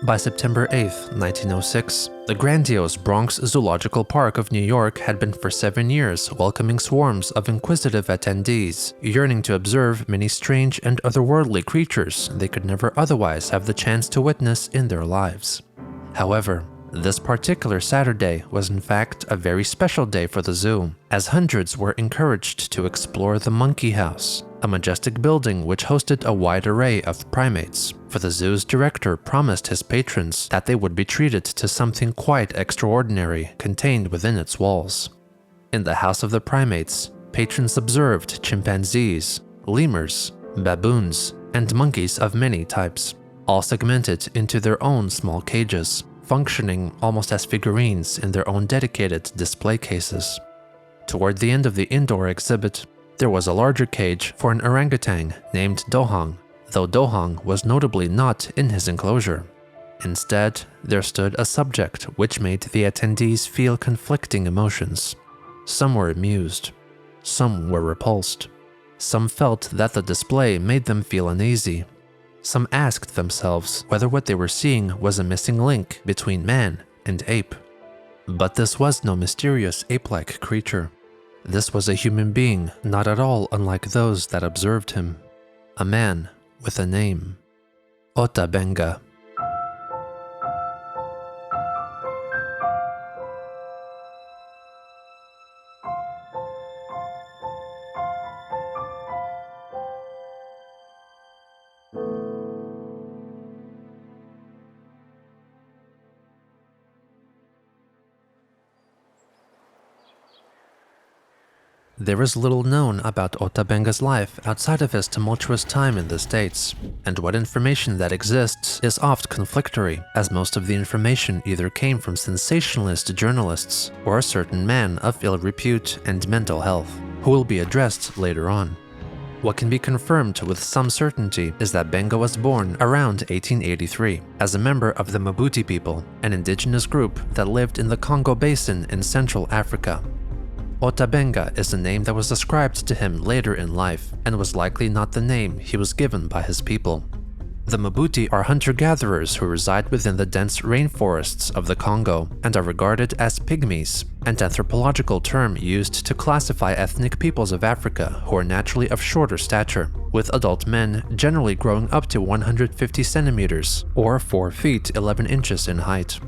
By September 8, 1906, the grandiose Bronx Zoological Park of New York had been for 7 years welcoming swarms of inquisitive attendees, yearning to observe many strange and otherworldly creatures they could never otherwise have the chance to witness in their lives. However, this particular Saturday was in fact a very special day for the zoo, as hundreds were encouraged to explore the Monkey House, a majestic building which hosted a wide array of primates, for the zoo's director promised his patrons that they would be treated to something quite extraordinary contained within its walls. In the House of the Primates, patrons observed chimpanzees, lemurs, baboons, and monkeys of many types, all segmented into their own small cages, functioning almost as figurines in their own dedicated display cases. Toward the end of the indoor exhibit, there was a larger cage for an orangutan named Dohong, though Dohong was notably not in his enclosure. Instead, there stood a subject which made the attendees feel conflicting emotions. Some were amused, some were repulsed, some felt that the display made them feel uneasy. Some asked themselves whether what they were seeing was a missing link between man and ape. But this was no mysterious ape-like creature. This was a human being not at all unlike those that observed him. A man with a name. Ota Benga. There is little known about Ota Benga's life outside of his tumultuous time in the States, and what information that exists is oft conflictory, as most of the information either came from sensationalist journalists or a certain man of ill repute and mental health, who will be addressed later on. What can be confirmed with some certainty is that Benga was born around 1883 as a member of the Mabuti people, an indigenous group that lived in the Congo basin in Central Africa. Ota Benga is a name that was ascribed to him later in life and was likely not the name he was given by his people. The Mabuti are hunter-gatherers who reside within the dense rainforests of the Congo and are regarded as Pygmies, an anthropological term used to classify ethnic peoples of Africa who are naturally of shorter stature, with adult men generally growing up to 150 centimeters or 4 feet 11 inches in height.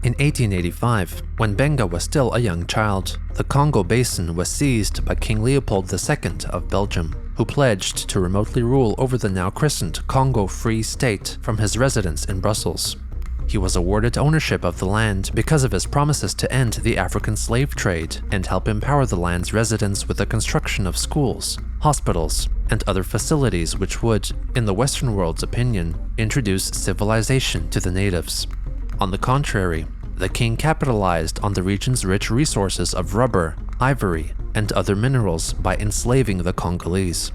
In 1885, when Benga was still a young child, the Congo basin was seized by King Leopold II of Belgium, who pledged to remotely rule over the now christened Congo Free State from his residence in Brussels. He was awarded ownership of the land because of his promises to end the African slave trade and help empower the land's residents with the construction of schools, hospitals, and other facilities which would, in the Western world's opinion, introduce civilization to the natives. On the contrary, the king capitalized on the region's rich resources of rubber, ivory, and other minerals by enslaving the Congolese.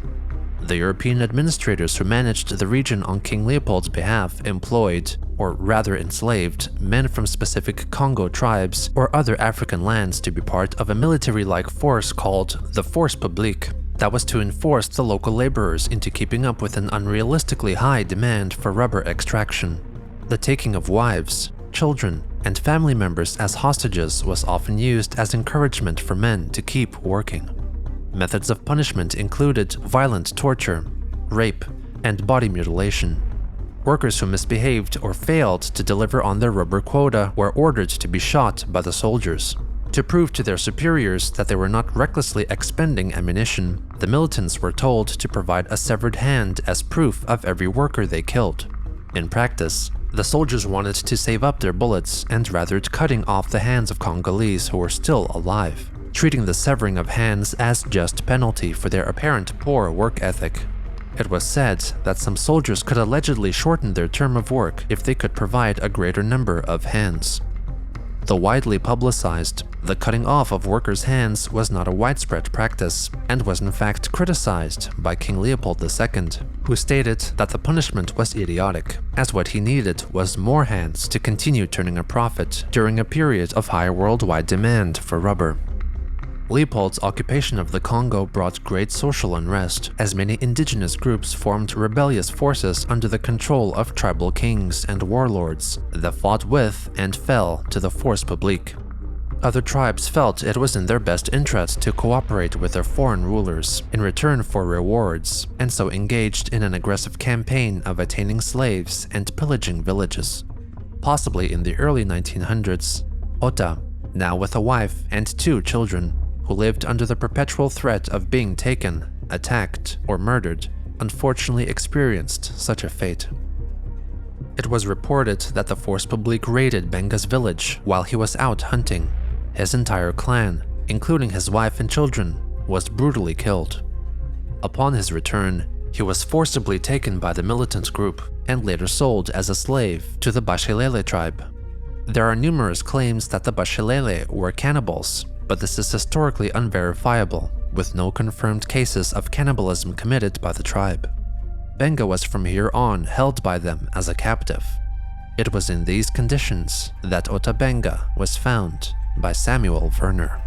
The European administrators who managed the region on King Leopold's behalf employed, or rather enslaved, men from specific Congo tribes or other African lands to be part of a military-like force called the Force Publique that was to enforce the local laborers into keeping up with an unrealistically high demand for rubber extraction. The taking of wives, children, and family members as hostages was often used as encouragement for men to keep working. Methods of punishment included violent torture, rape, and body mutilation. Workers who misbehaved or failed to deliver on their rubber quota were ordered to be shot by the soldiers. To prove to their superiors that they were not recklessly expending ammunition, the militants were told to provide a severed hand as proof of every worker they killed. In practice, the soldiers wanted to save up their bullets and rathered cutting off the hands of Congolese who were still alive, treating the severing of hands as just penalty for their apparent poor work ethic. It was said that some soldiers could allegedly shorten their term of work if they could provide a greater number of hands. Though widely publicized, the cutting off of workers' hands was not a widespread practice and was in fact criticized by King Leopold II, who stated that the punishment was idiotic, as what he needed was more hands to continue turning a profit during a period of high worldwide demand for rubber. Leopold's occupation of the Congo brought great social unrest, as many indigenous groups formed rebellious forces under the control of tribal kings and warlords that fought with and fell to the force publique. Other tribes felt it was in their best interest to cooperate with their foreign rulers in return for rewards, and so engaged in an aggressive campaign of attaining slaves and pillaging villages. Possibly in the early 1900s, Ota, now with a wife and 2 children, who lived under the perpetual threat of being taken, attacked, or murdered, unfortunately experienced such a fate. It was reported that the force publique raided Benga's village while he was out hunting. His entire clan, including his wife and children, was brutally killed. Upon his return, he was forcibly taken by the militant group and later sold as a slave to the Bashilele tribe. There are numerous claims that the Bashilele were cannibals, but this is historically unverifiable, with no confirmed cases of cannibalism committed by the tribe. Benga was from here on held by them as a captive. It was in these conditions that Ota Benga was found by Samuel Verner.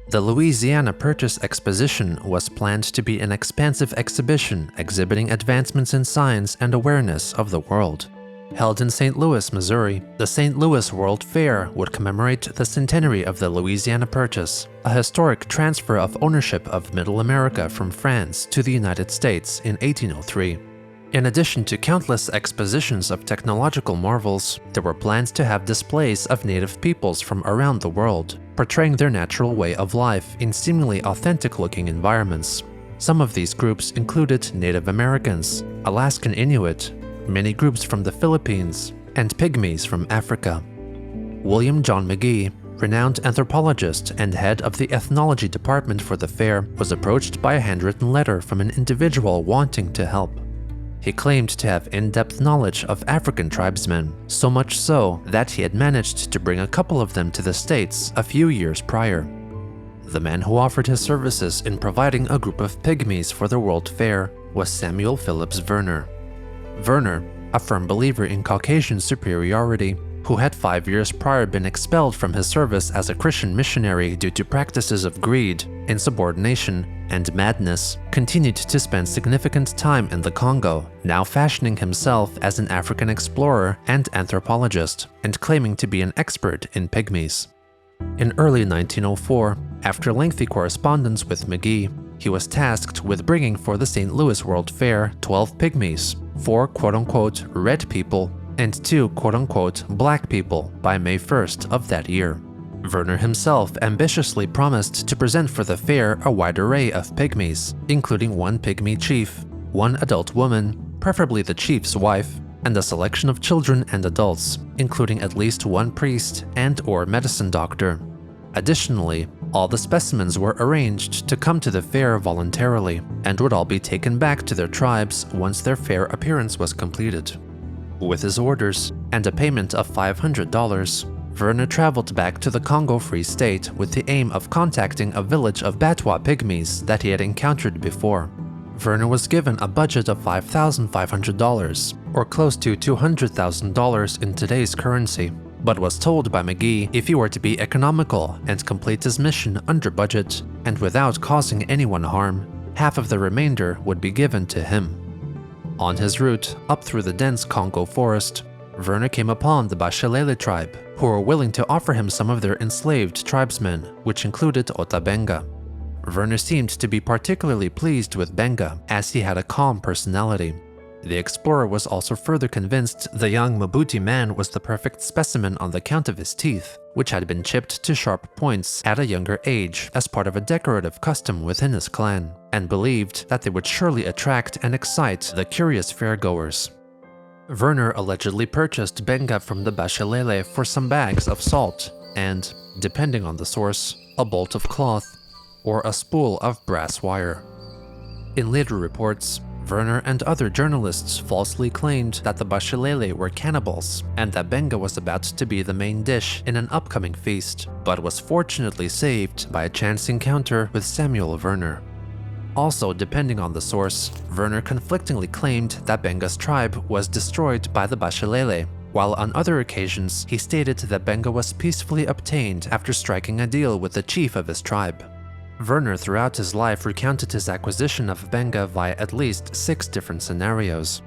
The Louisiana Purchase Exposition was planned to be an expansive exhibition exhibiting advancements in science and awareness of the world. Held in St. Louis, Missouri, the St. Louis World Fair would commemorate the centenary of the Louisiana Purchase, a historic transfer of ownership of Middle America from France to the United States in 1803. In addition to countless expositions of technological marvels, there were plans to have displays of native peoples from around the world, portraying their natural way of life in seemingly authentic-looking environments. Some of these groups included Native Americans, Alaskan Inuit, many groups from the Philippines, and Pygmies from Africa. William John McGee, renowned anthropologist and head of the ethnology department for the fair, was approached by a handwritten letter from an individual wanting to help. He claimed to have in-depth knowledge of African tribesmen, so much so that he had managed to bring a couple of them to the States a few years prior. The man who offered his services in providing a group of pygmies for the World Fair was Samuel Phillips Verner. Verner, a firm believer in Caucasian superiority, who had 5 years prior been expelled from his service as a Christian missionary due to practices of greed, insubordination, and madness, continued to spend significant time in the Congo, now fashioning himself as an African explorer and anthropologist, and claiming to be an expert in pygmies. In early 1904, after lengthy correspondence with McGee, he was tasked with bringing for the St. Louis World Fair 12 pygmies, 4 quote-unquote red people, and 2 quote-unquote black people by May 1st of that year. Verner himself ambitiously promised to present for the fair a wide array of pygmies, including 1 pygmy chief, 1 adult woman, preferably the chief's wife, and a selection of children and adults, including at least 1 priest and/or medicine doctor. Additionally, all the specimens were arranged to come to the fair voluntarily, and would all be taken back to their tribes once their fair appearance was completed. With his orders and a payment of $500, Verner traveled back to the Congo Free State with the aim of contacting a village of Batwa pygmies that he had encountered before. Verner was given a budget of $5,500, or close to $200,000 in today's currency, but was told by McGee if he were to be economical and complete his mission under budget and without causing anyone harm, half of the remainder would be given to him. On his route up through the dense Congo forest, Verner came upon the Bashilele tribe, who were willing to offer him some of their enslaved tribesmen, which included Ota Benga. Verner seemed to be particularly pleased with Benga, as he had a calm personality. The explorer was also further convinced the young Mabuti man was the perfect specimen on the count of his teeth, which had been chipped to sharp points at a younger age as part of a decorative custom within his clan, and believed that they would surely attract and excite the curious fairgoers. Verner allegedly purchased Benga from the Bashilele for some bags of salt and, depending on the source, a bolt of cloth or a spool of brass wire. In later reports, Verner and other journalists falsely claimed that the Bashilele were cannibals and that Benga was about to be the main dish in an upcoming feast, but was fortunately saved by a chance encounter with Samuel Verner. Also, depending on the source, Verner conflictingly claimed that Benga's tribe was destroyed by the Bashilele, while on other occasions he stated that Benga was peacefully obtained after striking a deal with the chief of his tribe. Verner throughout his life recounted his acquisition of Benga via at least 6 different scenarios.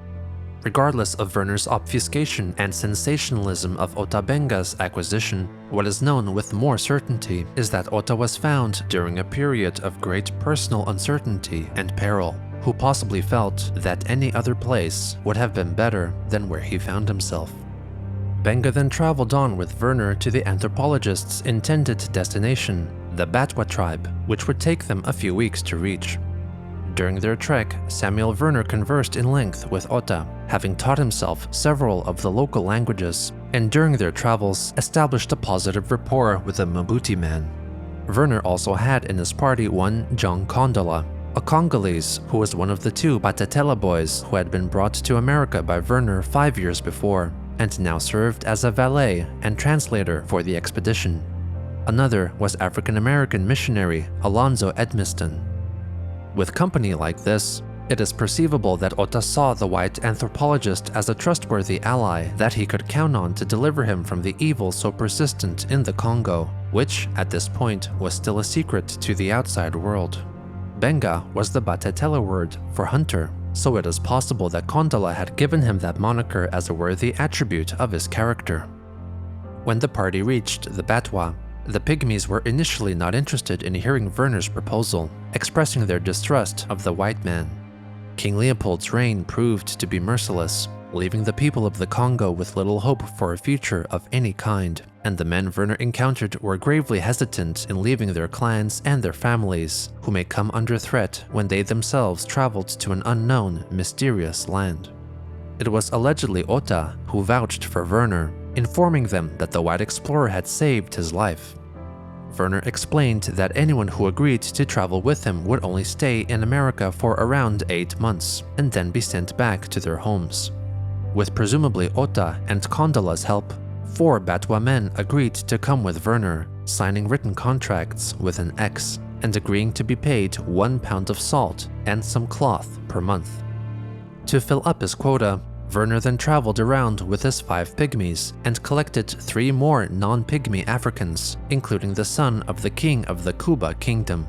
Regardless of Verner's obfuscation and sensationalism of Ota Benga's acquisition, what is known with more certainty is that Ota was found during a period of great personal uncertainty and peril, who possibly felt that any other place would have been better than where he found himself. Benga then traveled on with Verner to the anthropologist's intended destination, the Batwa tribe, which would take them a few weeks to reach. During their trek, Samuel Verner conversed in length with Ota, having taught himself several of the local languages, and during their travels established a positive rapport with the Mbuti man. Verner also had in his party one John Kondola, a Congolese who was one of the 2 Batatela boys who had been brought to America by Verner 5 years before, and now served as a valet and translator for the expedition. Another was African-American missionary Alonzo Edmiston. With company like this, it is perceivable that Ota saw the white anthropologist as a trustworthy ally that he could count on to deliver him from the evil so persistent in the Congo, which, at this point, was still a secret to the outside world. Benga was the Batetela word for hunter, so it is possible that Kondola had given him that moniker as a worthy attribute of his character. When the party reached the Batwa, the Pygmies were initially not interested in hearing Verner's proposal, expressing their distrust of the white man. King Leopold's reign proved to be merciless, leaving the people of the Congo with little hope for a future of any kind, and the men Verner encountered were gravely hesitant in leaving their clans and their families, who may come under threat when they themselves traveled to an unknown, mysterious land. It was allegedly Ota who vouched for Verner, informing them that the white explorer had saved his life. Verner explained that anyone who agreed to travel with him would only stay in America for around 8 months, and then be sent back to their homes. With presumably Ota and Kondola's help, 4 Batwa men agreed to come with Verner, signing written contracts with an X, and agreeing to be paid 1 pound of salt and some cloth per month. To fill up his quota, Verner then traveled around with his 5 pygmies and collected 3 more non-pygmy Africans, including the son of the king of the Kuba kingdom.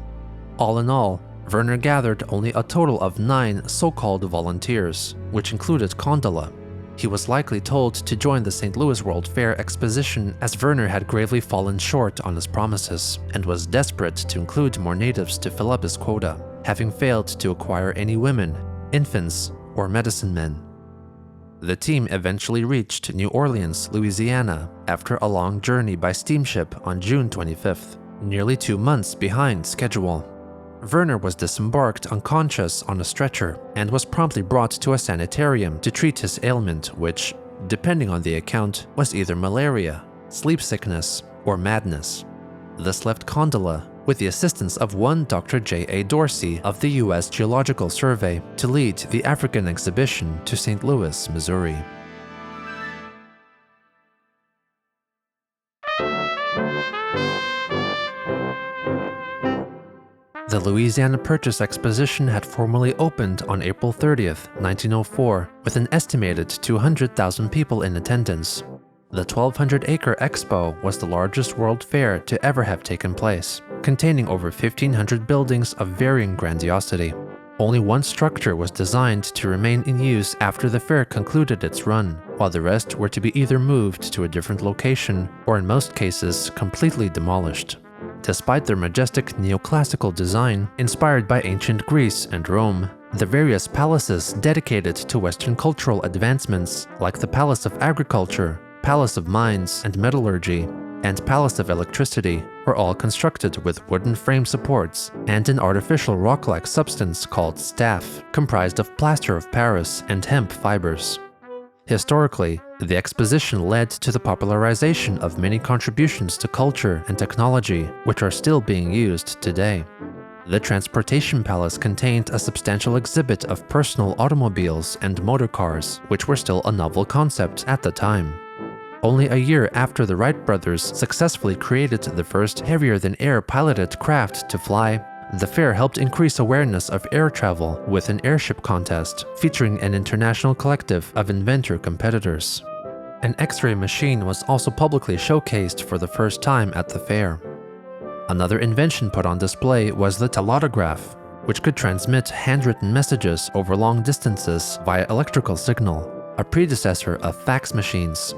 All in all, Verner gathered only a total of 9 so-called volunteers, which included Kondola. He was likely told to join the St. Louis World Fair Exposition as Verner had gravely fallen short on his promises and was desperate to include more natives to fill up his quota, having failed to acquire any women, infants, or medicine men. The team eventually reached New Orleans, Louisiana, after a long journey by steamship on June 25th, nearly 2 months behind schedule. Verner was disembarked unconscious on a stretcher and was promptly brought to a sanitarium to treat his ailment, which, depending on the account, was either malaria, sleep sickness, or madness. This left Kondola, with the assistance of one Dr. J.A. Dorsey of the U.S. Geological Survey, to lead the African Exhibition to St. Louis, Missouri. The Louisiana Purchase Exposition had formally opened on April 30th, 1904, with an estimated 200,000 people in attendance. The 1,200-acre expo was the largest world fair to ever have taken place, containing over 1,500 buildings of varying grandiosity. Only one structure was designed to remain in use after the fair concluded its run, while the rest were to be either moved to a different location or in most cases completely demolished. Despite their majestic neoclassical design, inspired by ancient Greece and Rome, the various palaces dedicated to Western cultural advancements, like the Palace of Agriculture, Palace of Mines and Metallurgy, and Palace of Electricity, were all constructed with wooden frame supports and an artificial rock-like substance called staff, comprised of plaster of Paris and hemp fibers. Historically, the exposition led to the popularization of many contributions to culture and technology, which are still being used today. The Transportation Palace contained a substantial exhibit of personal automobiles and motor cars, which were still a novel concept at the time. Only a year after the Wright brothers successfully created the first heavier-than-air piloted craft to fly, The fair helped increase awareness of air travel with an airship contest featuring an international collective of inventor competitors. An X-ray machine was also publicly showcased for the first time at the fair. Another invention put on display was the telautograph, which could transmit handwritten messages over long distances via electrical signal, a predecessor of fax machines.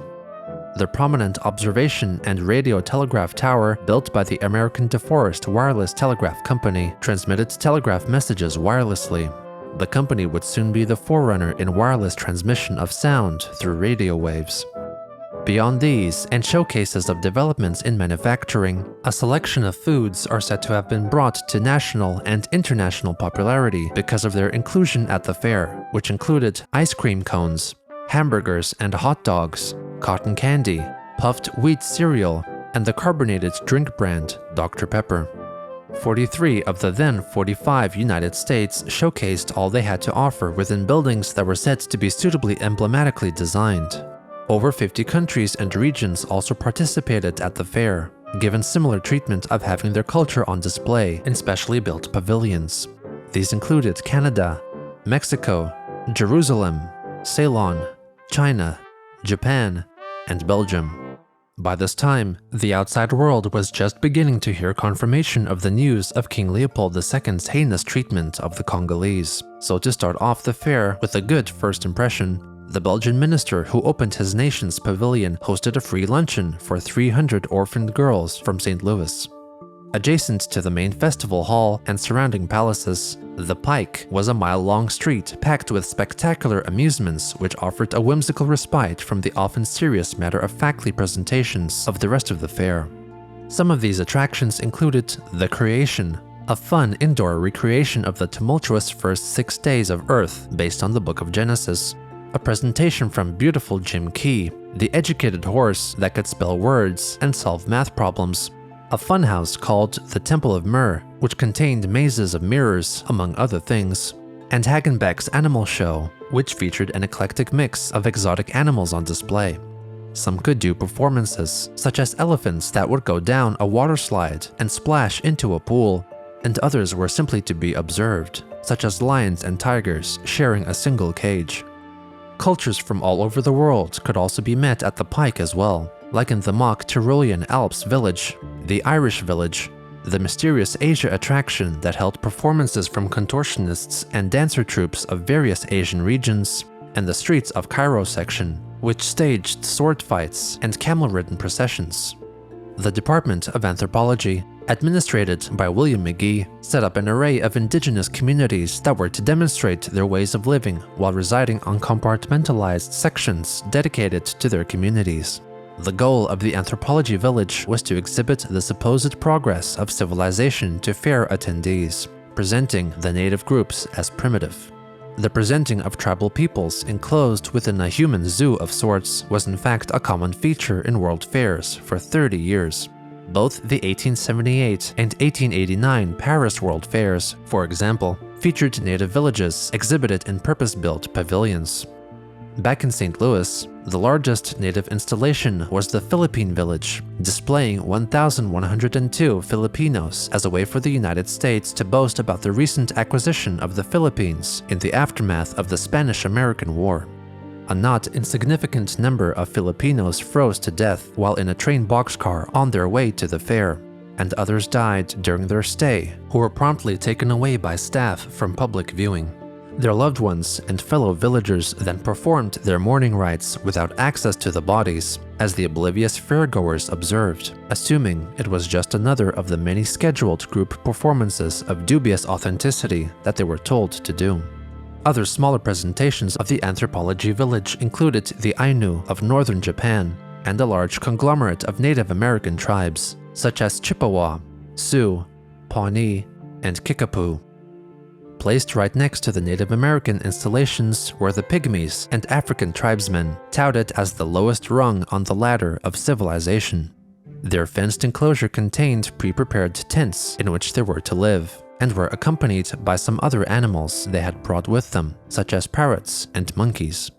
The prominent observation and radio telegraph tower built by the American DeForest Wireless Telegraph Company transmitted telegraph messages wirelessly. The company would soon be the forerunner in wireless transmission of sound through radio waves. Beyond these, and showcases of developments in manufacturing, a selection of foods are said to have been brought to national and international popularity because of their inclusion at the fair, which included ice cream cones, hamburgers and hot dogs, cotton candy, puffed wheat cereal, and the carbonated drink brand Dr. Pepper. 43 of the then 45 United States showcased all they had to offer within buildings that were said to be suitably emblematically designed. Over 50 countries and regions also participated at the fair, given similar treatment of having their culture on display in specially built pavilions. These included Canada, Mexico, Jerusalem, Ceylon, China, Japan, and Belgium. By this time, the outside world was just beginning to hear confirmation of the news of King Leopold II's heinous treatment of the Congolese. So to start off the fair with a good first impression, the Belgian minister who opened his nation's pavilion hosted a free luncheon for 300 orphaned girls from St. Louis. Adjacent to the main festival hall and surrounding palaces, the Pike was a mile-long street packed with spectacular amusements which offered a whimsical respite from the often serious matter-of-factly presentations of the rest of the fair. Some of these attractions included The Creation, a fun indoor recreation of the tumultuous first 6 days of Earth based on the Book of Genesis, a presentation from beautiful Jim Key, the educated horse that could spell words and solve math problems, a funhouse called the Temple of Myrrh, which contained mazes of mirrors, among other things, and Hagenbeck's Animal Show, which featured an eclectic mix of exotic animals on display. Some could do performances, such as elephants that would go down a water slide and splash into a pool, and others were simply to be observed, such as lions and tigers sharing a single cage. Cultures from all over the world could also be met at the Pike as well, like in the mock Tyrolean Alps village, the Irish village, the mysterious Asia attraction that held performances from contortionists and dancer troupes of various Asian regions, and the Streets of Cairo section, which staged sword fights and camel-ridden processions. The Department of Anthropology, administrated by William McGee, set up an array of indigenous communities that were to demonstrate their ways of living while residing on compartmentalized sections dedicated to their communities. The goal of the Anthropology Village was to exhibit the supposed progress of civilization to fair attendees, presenting the native groups as primitive. The presenting of tribal peoples enclosed within a human zoo of sorts was in fact a common feature in world fairs for 30 years. Both the 1878 and 1889 Paris World Fairs, for example, featured native villages exhibited in purpose-built pavilions. Back in St. Louis, the largest native installation was the Philippine Village, displaying 1,102 Filipinos as a way for the United States to boast about the recent acquisition of the Philippines in the aftermath of the Spanish-American War. A not insignificant number of Filipinos froze to death while in a train boxcar on their way to the fair, and others died during their stay, who were promptly taken away by staff from public viewing. Their loved ones and fellow villagers then performed their mourning rites without access to the bodies, as the oblivious fairgoers observed, assuming it was just another of the many scheduled group performances of dubious authenticity that they were told to do. Other smaller presentations of the Anthropology Village included the Ainu of northern Japan and a large conglomerate of Native American tribes, such as Chippewa, Sioux, Pawnee, and Kickapoo. Placed right next to the Native American installations were the Pygmies and African tribesmen, touted as the lowest rung on the ladder of civilization. Their fenced enclosure contained pre-prepared tents in which they were to live, and were accompanied by some other animals they had brought with them, such as parrots and monkeys.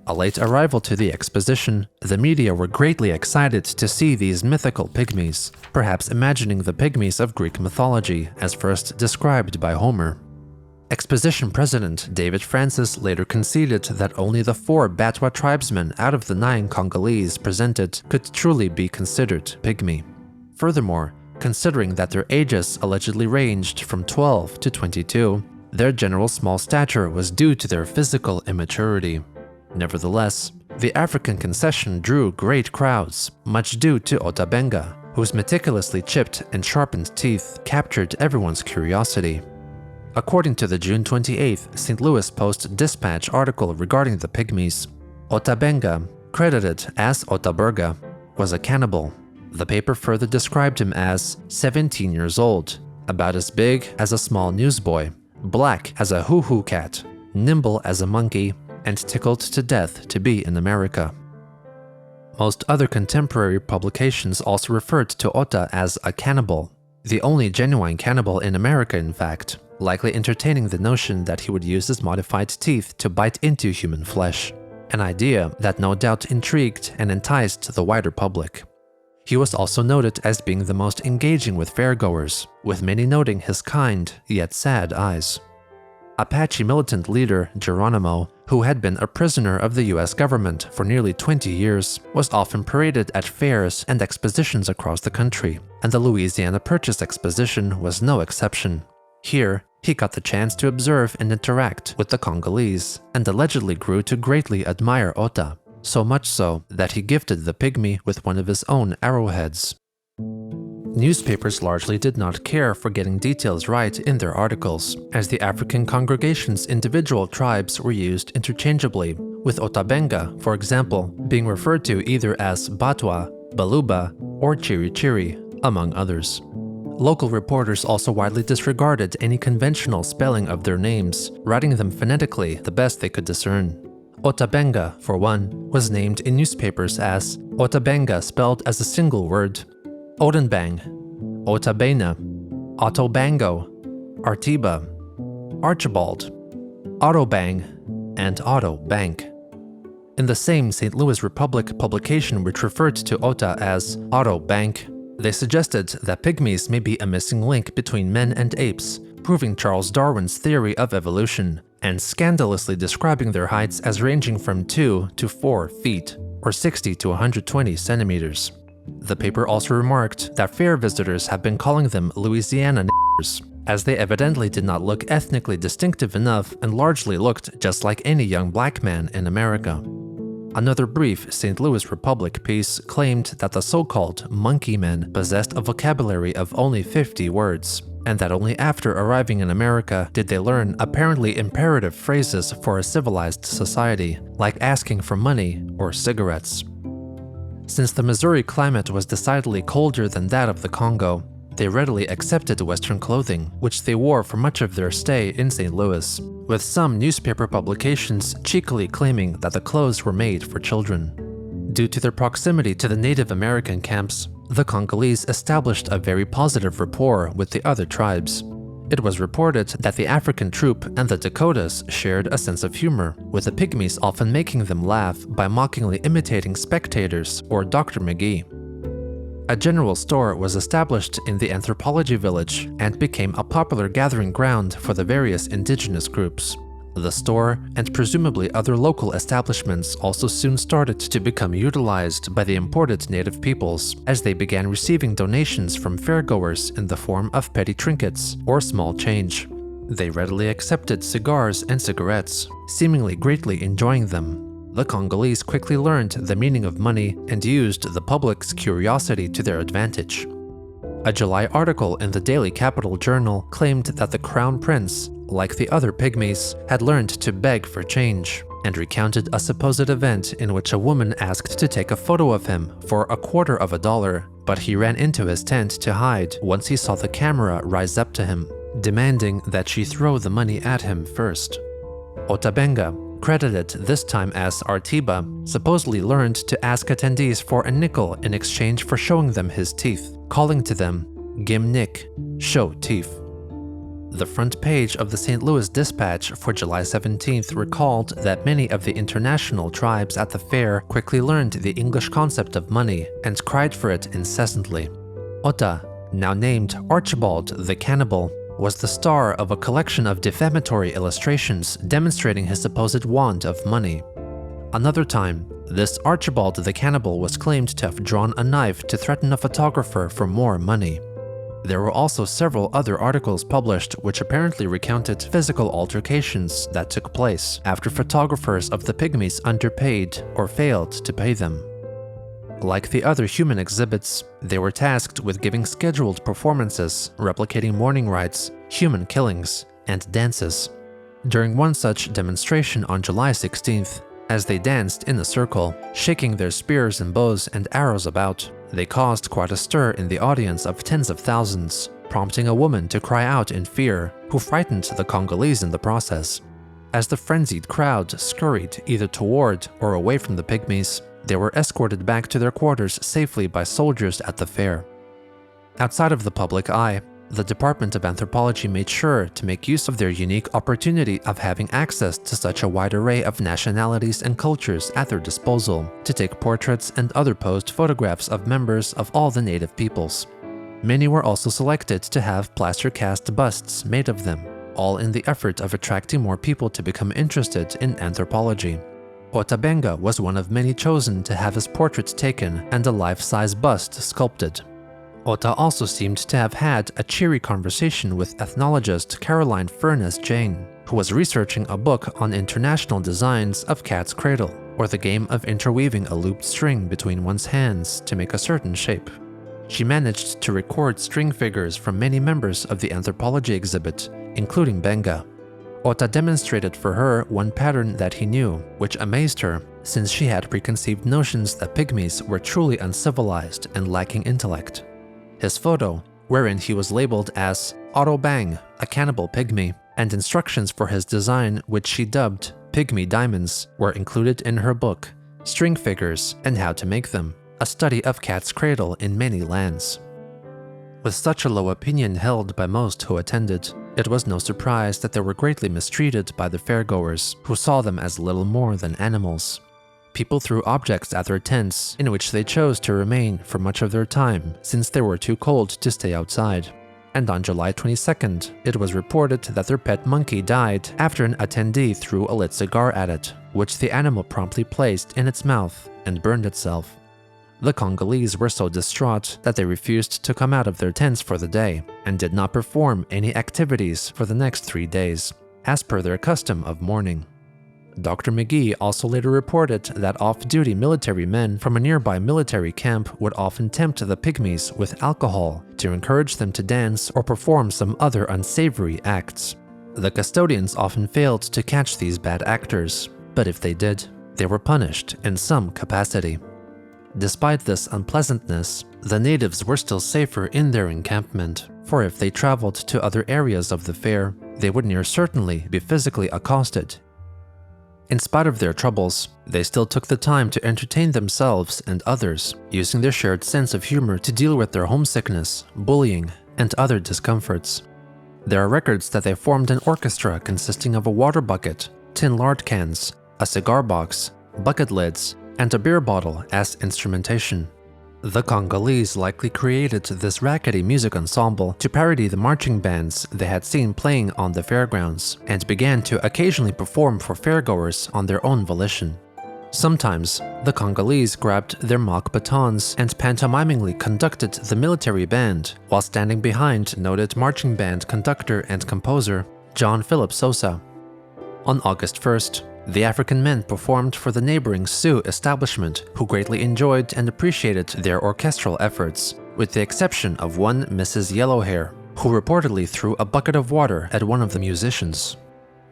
A late arrival to the Exposition, the media were greatly excited to see these mythical pygmies, perhaps imagining the pygmies of Greek mythology as first described by Homer. Exposition President David Francis later conceded that only the 4 Batwa tribesmen out of the 9 Congolese presented could truly be considered pygmy. Furthermore, considering that their ages allegedly ranged from 12 to 22, their general small stature was due to their physical immaturity. Nevertheless, the African concession drew great crowds, much due to Ota Benga, whose meticulously chipped and sharpened teeth captured everyone's curiosity. According to the June 28th St. Louis Post-Dispatch article regarding the pygmies, Ota Benga, credited as Ota Benga, was a cannibal. The paper further described him as 17 years old, about as big as a small newsboy, black as a hoo-hoo cat, nimble as a monkey, and tickled to death to be in America. Most other contemporary publications also referred to Ota as a cannibal, the only genuine cannibal in America in fact, likely entertaining the notion that he would use his modified teeth to bite into human flesh, an idea that no doubt intrigued and enticed the wider public. He was also noted as being the most engaging with fairgoers, with many noting his kind yet sad eyes. Apache militant leader Geronimo, who had been a prisoner of the US government for nearly 20 years, was often paraded at fairs and expositions across the country, and the Louisiana Purchase Exposition was no exception. Here, he got the chance to observe and interact with the Congolese, and allegedly grew to greatly admire Ota, so much so that he gifted the pygmy with one of his own arrowheads. Newspapers largely did not care for getting details right in their articles, as the African congregation's individual tribes were used interchangeably, with Ota Benga, for example, being referred to either as Batwa, Baluba, or Chiri Chiri, among others. Local reporters also widely disregarded any conventional spelling of their names, writing them phonetically the best they could discern. Ota Benga, for one, was named in newspapers as Ota Benga spelled as a single word, Odenbang, Ota Bena, Otto Bango, Artiba, Archibald, Otto Bang, and Otto Bank. In the same St. Louis Republic publication which referred to Ota as Otto Bank, they suggested that pygmies may be a missing link between men and apes, proving Charles Darwin's theory of evolution, and scandalously describing their heights as ranging from 2 to 4 feet, or 60 to 120 centimeters. The paper also remarked that fair visitors have been calling them Louisiana niggers, as they evidently did not look ethnically distinctive enough and largely looked just like any young black man in America. Another brief St. Louis Republic piece claimed that the so-called monkey men possessed a vocabulary of only 50 words, and that only after arriving in America did they learn apparently imperative phrases for a civilized society, like asking for money or cigarettes. Since the Missouri climate was decidedly colder than that of the Congo, they readily accepted Western clothing, which they wore for much of their stay in St. Louis, with some newspaper publications cheekily claiming that the clothes were made for children. Due to their proximity to the Native American camps, the Congolese established a very positive rapport with the other tribes. It was reported that the African troop and the Dakotas shared a sense of humor, with the Pygmies often making them laugh by mockingly imitating spectators or Dr. McGee. A general store was established in the anthropology village and became a popular gathering ground for the various indigenous groups. The store, and presumably other local establishments, also soon started to become utilized by the imported native peoples, as they began receiving donations from fairgoers in the form of petty trinkets or small change. They readily accepted cigars and cigarettes, seemingly greatly enjoying them. The Congolese quickly learned the meaning of money and used the public's curiosity to their advantage. A July article in the Daily Capital Journal claimed that the Crown Prince, like the other Pygmies, had learned to beg for change, and recounted a supposed event in which a woman asked to take a photo of him for $0.25, but he ran into his tent to hide once he saw the camera rise up to him, demanding that she throw the money at him first. Ota Benga, credited this time as Artiba, supposedly learned to ask attendees for a nickel in exchange for showing them his teeth, calling to them, "Gim Nick," show teeth. The front page of the St. Louis Dispatch for July 17th recalled that many of the international tribes at the fair quickly learned the English concept of money and cried for it incessantly. Ota, now named Archibald the Cannibal, was the star of a collection of defamatory illustrations demonstrating his supposed want of money. Another time, this Archibald the Cannibal was claimed to have drawn a knife to threaten a photographer for more money. There were also several other articles published which apparently recounted physical altercations that took place after photographers of the Pygmies underpaid or failed to pay them. Like the other human exhibits, they were tasked with giving scheduled performances, replicating mourning rites, human killings, and dances. During one such demonstration on July 16th, as they danced in a circle, shaking their spears and bows and arrows about, they caused quite a stir in the audience of tens of thousands, prompting a woman to cry out in fear, who frightened the Congolese in the process. As the frenzied crowd scurried either toward or away from the Pygmies, they were escorted back to their quarters safely by soldiers at the fair. Outside of the public eye, the Department of Anthropology made sure to make use of their unique opportunity of having access to such a wide array of nationalities and cultures at their disposal to take portraits and other posed photographs of members of all the native peoples. Many were also selected to have plaster cast busts made of them, all in the effort of attracting more people to become interested in anthropology. Ota Benga was one of many chosen to have his portrait taken and a life-size bust sculpted. Ota also seemed to have had a cheery conversation with ethnologist Caroline Furness-Jane, who was researching a book on international designs of cat's cradle, or the game of interweaving a looped string between one's hands to make a certain shape. She managed to record string figures from many members of the anthropology exhibit, including Benga. Ota demonstrated for her one pattern that he knew, which amazed her, since she had preconceived notions that Pygmies were truly uncivilized and lacking intellect. His photo, wherein he was labeled as Ota Benga, a cannibal pygmy, and instructions for his design, which she dubbed Pygmy Diamonds, were included in her book, String Figures and How to Make Them, a study of cat's cradle in many lands. With such a low opinion held by most who attended, it was no surprise that they were greatly mistreated by the fairgoers, who saw them as little more than animals. People threw objects at their tents, in which they chose to remain for much of their time, since they were too cold to stay outside. And on July 22nd, it was reported that their pet monkey died after an attendee threw a lit cigar at it, which the animal promptly placed in its mouth and burned itself. The Congolese were so distraught that they refused to come out of their tents for the day, and did not perform any activities for the next 3 days, as per their custom of mourning. Dr. McGee also later reported that off-duty military men from a nearby military camp would often tempt the Pygmies with alcohol to encourage them to dance or perform some other unsavory acts. The custodians often failed to catch these bad actors, but if they did, they were punished in some capacity. Despite this unpleasantness, the natives were still safer in their encampment, for if they traveled to other areas of the fair, they would near certainly be physically accosted. In spite of their troubles, they still took the time to entertain themselves and others, using their shared sense of humor to deal with their homesickness, bullying, and other discomforts. There are records that they formed an orchestra consisting of a water bucket, tin lard cans, a cigar box, bucket lids, and a beer bottle as instrumentation. The Congolese likely created this rackety music ensemble to parody the marching bands they had seen playing on the fairgrounds, and began to occasionally perform for fairgoers on their own volition. Sometimes, the Congolese grabbed their mock batons and pantomimingly conducted the military band while standing behind noted marching band conductor and composer John Philip Sosa. On August 1st, the African men performed for the neighboring Sioux establishment, who greatly enjoyed and appreciated their orchestral efforts, with the exception of one Mrs. Yellowhair, who reportedly threw a bucket of water at one of the musicians.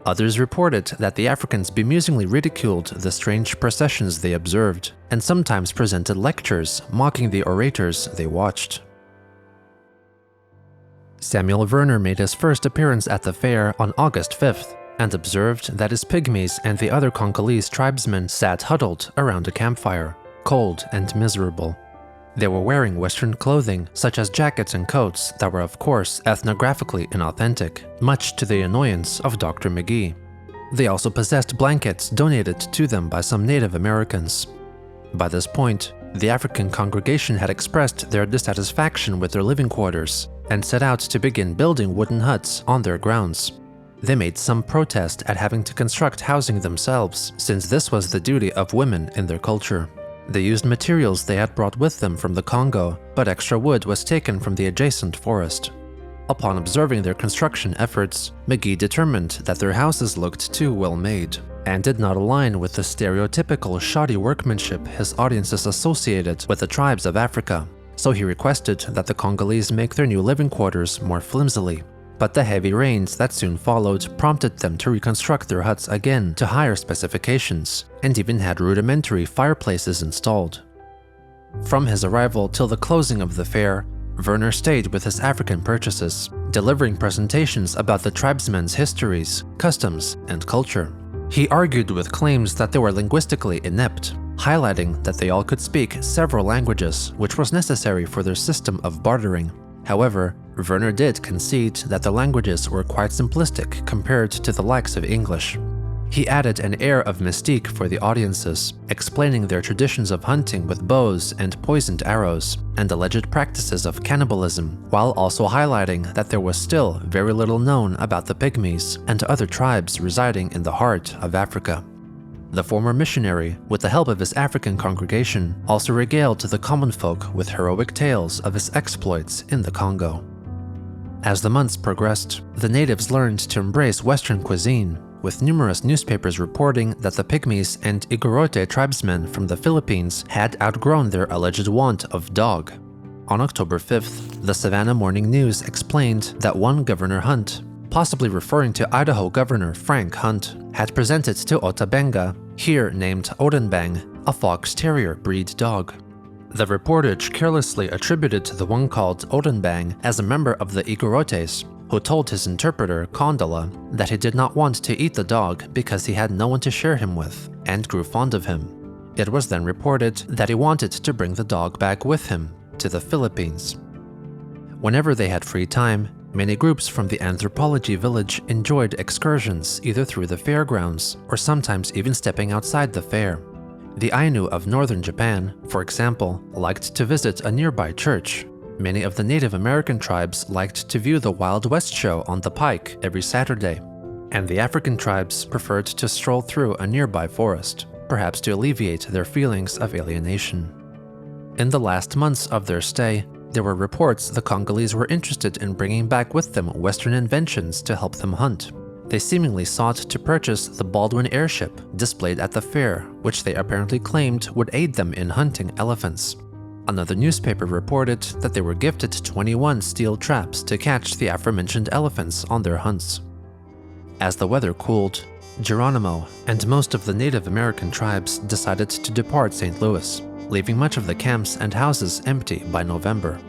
Others reported that the Africans bemusingly ridiculed the strange processions they observed, and sometimes presented lectures mocking the orators they watched. Samuel Verner made his first appearance at the fair on August 5th, and observed that his Pygmies and the other Congolese tribesmen sat huddled around a campfire, cold and miserable. They were wearing Western clothing, such as jackets and coats that were of course ethnographically inauthentic, much to the annoyance of Dr. McGee. They also possessed blankets donated to them by some Native Americans. By this point, the African congregation had expressed their dissatisfaction with their living quarters and set out to begin building wooden huts on their grounds. They made some protest at having to construct housing themselves, since this was the duty of women in their culture. They used materials they had brought with them from the Congo, but extra wood was taken from the adjacent forest. Upon observing their construction efforts, McGee determined that their houses looked too well made and did not align with the stereotypical shoddy workmanship his audiences associated with the tribes of Africa, so he requested that the Congolese make their new living quarters more flimsily. But the heavy rains that soon followed prompted them to reconstruct their huts again to higher specifications, and even had rudimentary fireplaces installed. From his arrival till the closing of the fair, Verner stayed with his African purchases, delivering presentations about the tribesmen's histories, customs, and culture. He argued with claims that they were linguistically inept, highlighting that they all could speak several languages, which was necessary for their system of bartering. However, Verner did concede that the languages were quite simplistic compared to the likes of English. He added an air of mystique for the audiences, explaining their traditions of hunting with bows and poisoned arrows, and alleged practices of cannibalism, while also highlighting that there was still very little known about the Pygmies and other tribes residing in the heart of Africa. The former missionary, with the help of his African congregation, also regaled the common folk with heroic tales of his exploits in the Congo. As the months progressed, the natives learned to embrace Western cuisine, with numerous newspapers reporting that the Pygmies and Igorote tribesmen from the Philippines had outgrown their alleged want of dog. On October 5th, the Savannah Morning News explained that one Governor Hunt, possibly referring to Idaho Governor Frank Hunt, had presented to Ota Benga, here named Odenbang, a fox terrier breed dog. The reportage carelessly attributed the one called Odenbang as a member of the Igorotes, who told his interpreter, Kondola, that he did not want to eat the dog because he had no one to share him with, and grew fond of him. It was then reported that he wanted to bring the dog back with him to the Philippines. Whenever they had free time, many groups from the anthropology village enjoyed excursions either through the fairgrounds or sometimes even stepping outside the fair. The Ainu of northern Japan, for example, liked to visit a nearby church. Many of the Native American tribes liked to view the Wild West show on the Pike every Saturday, and the African tribes preferred to stroll through a nearby forest, perhaps to alleviate their feelings of alienation. In the last months of their stay, there were reports the Congolese were interested in bringing back with them Western inventions to help them hunt. They seemingly sought to purchase the Baldwin airship displayed at the fair, which they apparently claimed would aid them in hunting elephants. Another newspaper reported that they were gifted 21 steel traps to catch the aforementioned elephants on their hunts. As the weather cooled, Geronimo and most of the Native American tribes decided to depart St. Louis, leaving much of the camps and houses empty by November.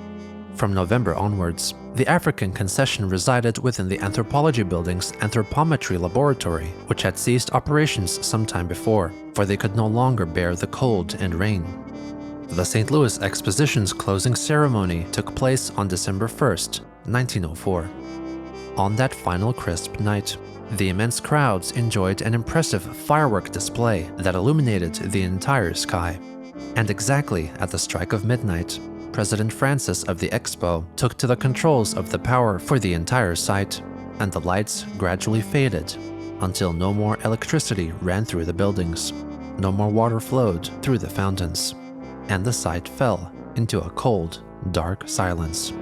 From November onwards, the African concession resided within the anthropology building's anthropometry laboratory, which had ceased operations some time before, for they could no longer bear the cold and rain. The St. Louis Exposition's closing ceremony took place on December 1st, 1904. On that final crisp night, the immense crowds enjoyed an impressive firework display that illuminated the entire sky. And exactly at the strike of midnight, President Francis of the Expo took to the controls of the power for the entire site, and the lights gradually faded until no more electricity ran through the buildings, no more water flowed through the fountains, and the site fell into a cold, dark silence.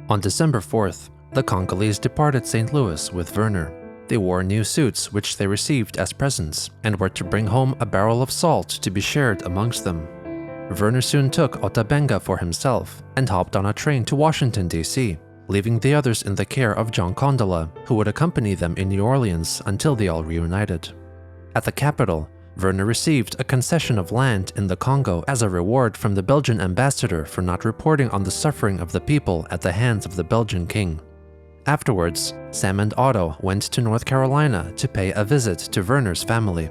On December 4th, the Congolese departed St. Louis with Verner. They wore new suits which they received as presents and were to bring home a barrel of salt to be shared amongst them. Verner soon took Ota Benga for himself and hopped on a train to Washington, D.C., leaving the others in the care of John Kondola, who would accompany them in New Orleans until they all reunited. At the capital, Verner received a concession of land in the Congo as a reward from the Belgian ambassador for not reporting on the suffering of the people at the hands of the Belgian king. Afterwards, Sam and Otto went to North Carolina to pay a visit to Verner's family.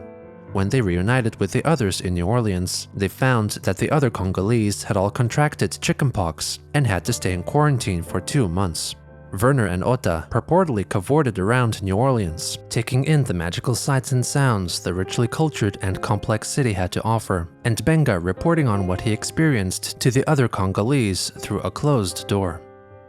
When they reunited with the others in New Orleans, they found that the other Congolese had all contracted chickenpox and had to stay in quarantine for 2 months. Verner and Ota purportedly cavorted around New Orleans, taking in the magical sights and sounds the richly cultured and complex city had to offer, and Benga reporting on what he experienced to the other Congolese through a closed door.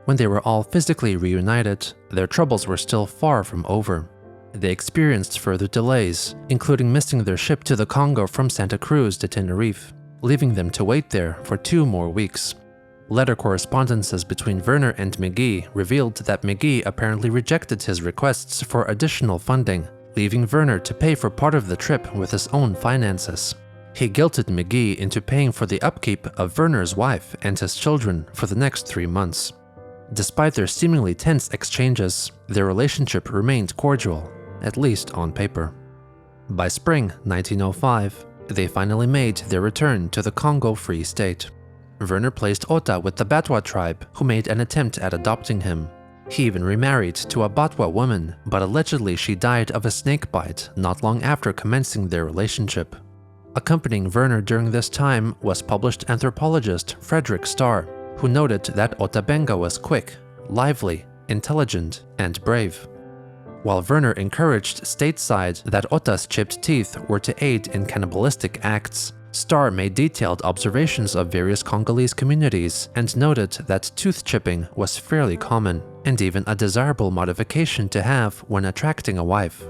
When they were all physically reunited, their troubles were still far from over. They experienced further delays, including missing their ship to the Congo from Santa Cruz to Tenerife, leaving them to wait there for 2 more weeks. Letter correspondences between Verner and McGee revealed that McGee apparently rejected his requests for additional funding, leaving Verner to pay for part of the trip with his own finances. He guilted McGee into paying for the upkeep of Verner's wife and his children for the next 3 months. Despite their seemingly tense exchanges, their relationship remained cordial, at least on paper. By spring 1905, they finally made their return to the Congo Free State. Verner placed Ota with the Batwa tribe, who made an attempt at adopting him. He even remarried to a Batwa woman, but allegedly she died of a snake bite not long after commencing their relationship. Accompanying Verner during this time was published anthropologist Frederick Starr, who noted that Ota Benga was quick, lively, intelligent, and brave. While Verner encouraged stateside that Ota's chipped teeth were to aid in cannibalistic acts, Starr made detailed observations of various Congolese communities and noted that tooth chipping was fairly common and even a desirable modification to have when attracting a wife.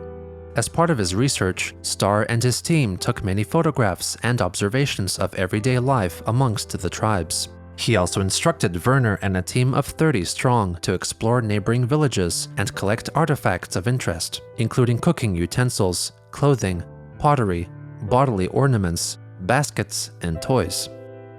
As part of his research, Starr and his team took many photographs and observations of everyday life amongst the tribes. He also instructed Verner and a team of 30 strong to explore neighboring villages and collect artifacts of interest, including cooking utensils, clothing, pottery, bodily ornaments, baskets, and toys.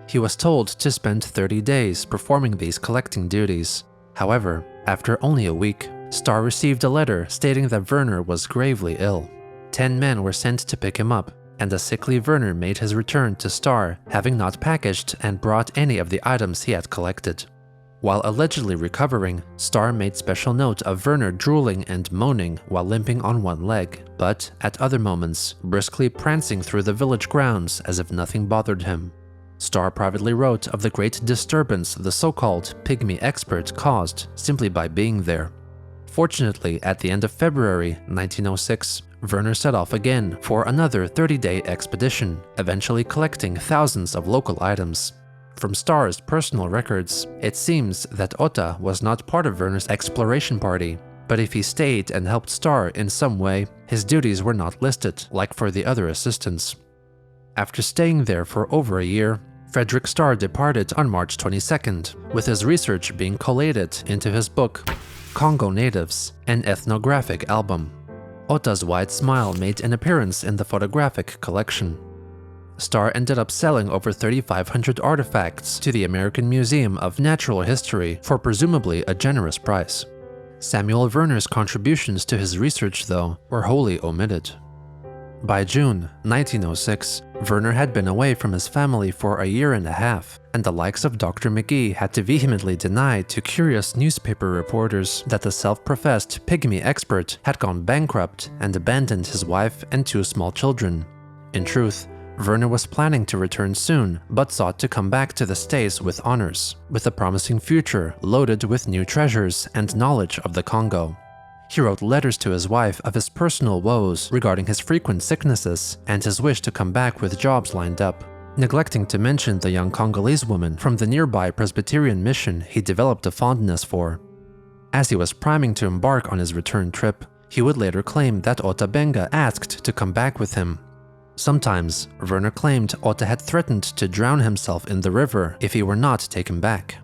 He was told to spend 30 days performing these collecting duties. However, after only a week, Starr received a letter stating that Verner was gravely ill. 10 men were sent to pick him up, and a sickly Verner made his return to Starr, having not packaged and brought any of the items he had collected. While allegedly recovering, Starr made special note of Verner drooling and moaning while limping on one leg, but at other moments, briskly prancing through the village grounds as if nothing bothered him. Starr privately wrote of the great disturbance the so-called Pygmy expert caused simply by being there. Fortunately, at the end of February 1906, Verner set off again for another 30-day expedition, eventually collecting thousands of local items. From Starr's personal records, it seems that Ota was not part of Verner's exploration party, but if he stayed and helped Starr in some way, his duties were not listed, like for the other assistants. After staying there for over a year, Frederick Starr departed on March 22nd, with his research being collated into his book, Congo Natives, an ethnographic album. Ota's wide smile made an appearance in the photographic collection. Starr ended up selling over 3,500 artifacts to the American Museum of Natural History for presumably a generous price. Samuel Verner's contributions to his research, though, were wholly omitted. By June 1906, Verner had been away from his family for a year and a half, and the likes of Dr. McGee had to vehemently deny to curious newspaper reporters that the self-professed Pygmy expert had gone bankrupt and abandoned his wife and 2 small children. In truth, Verner was planning to return soon, but sought to come back to the States with honors, with a promising future loaded with new treasures and knowledge of the Congo. He wrote letters to his wife of his personal woes regarding his frequent sicknesses and his wish to come back with jobs lined up, neglecting to mention the young Congolese woman from the nearby Presbyterian mission he developed a fondness for. As he was priming to embark on his return trip, he would later claim that Ota Benga asked to come back with him. Sometimes, Verner claimed Ota had threatened to drown himself in the river if he were not taken back.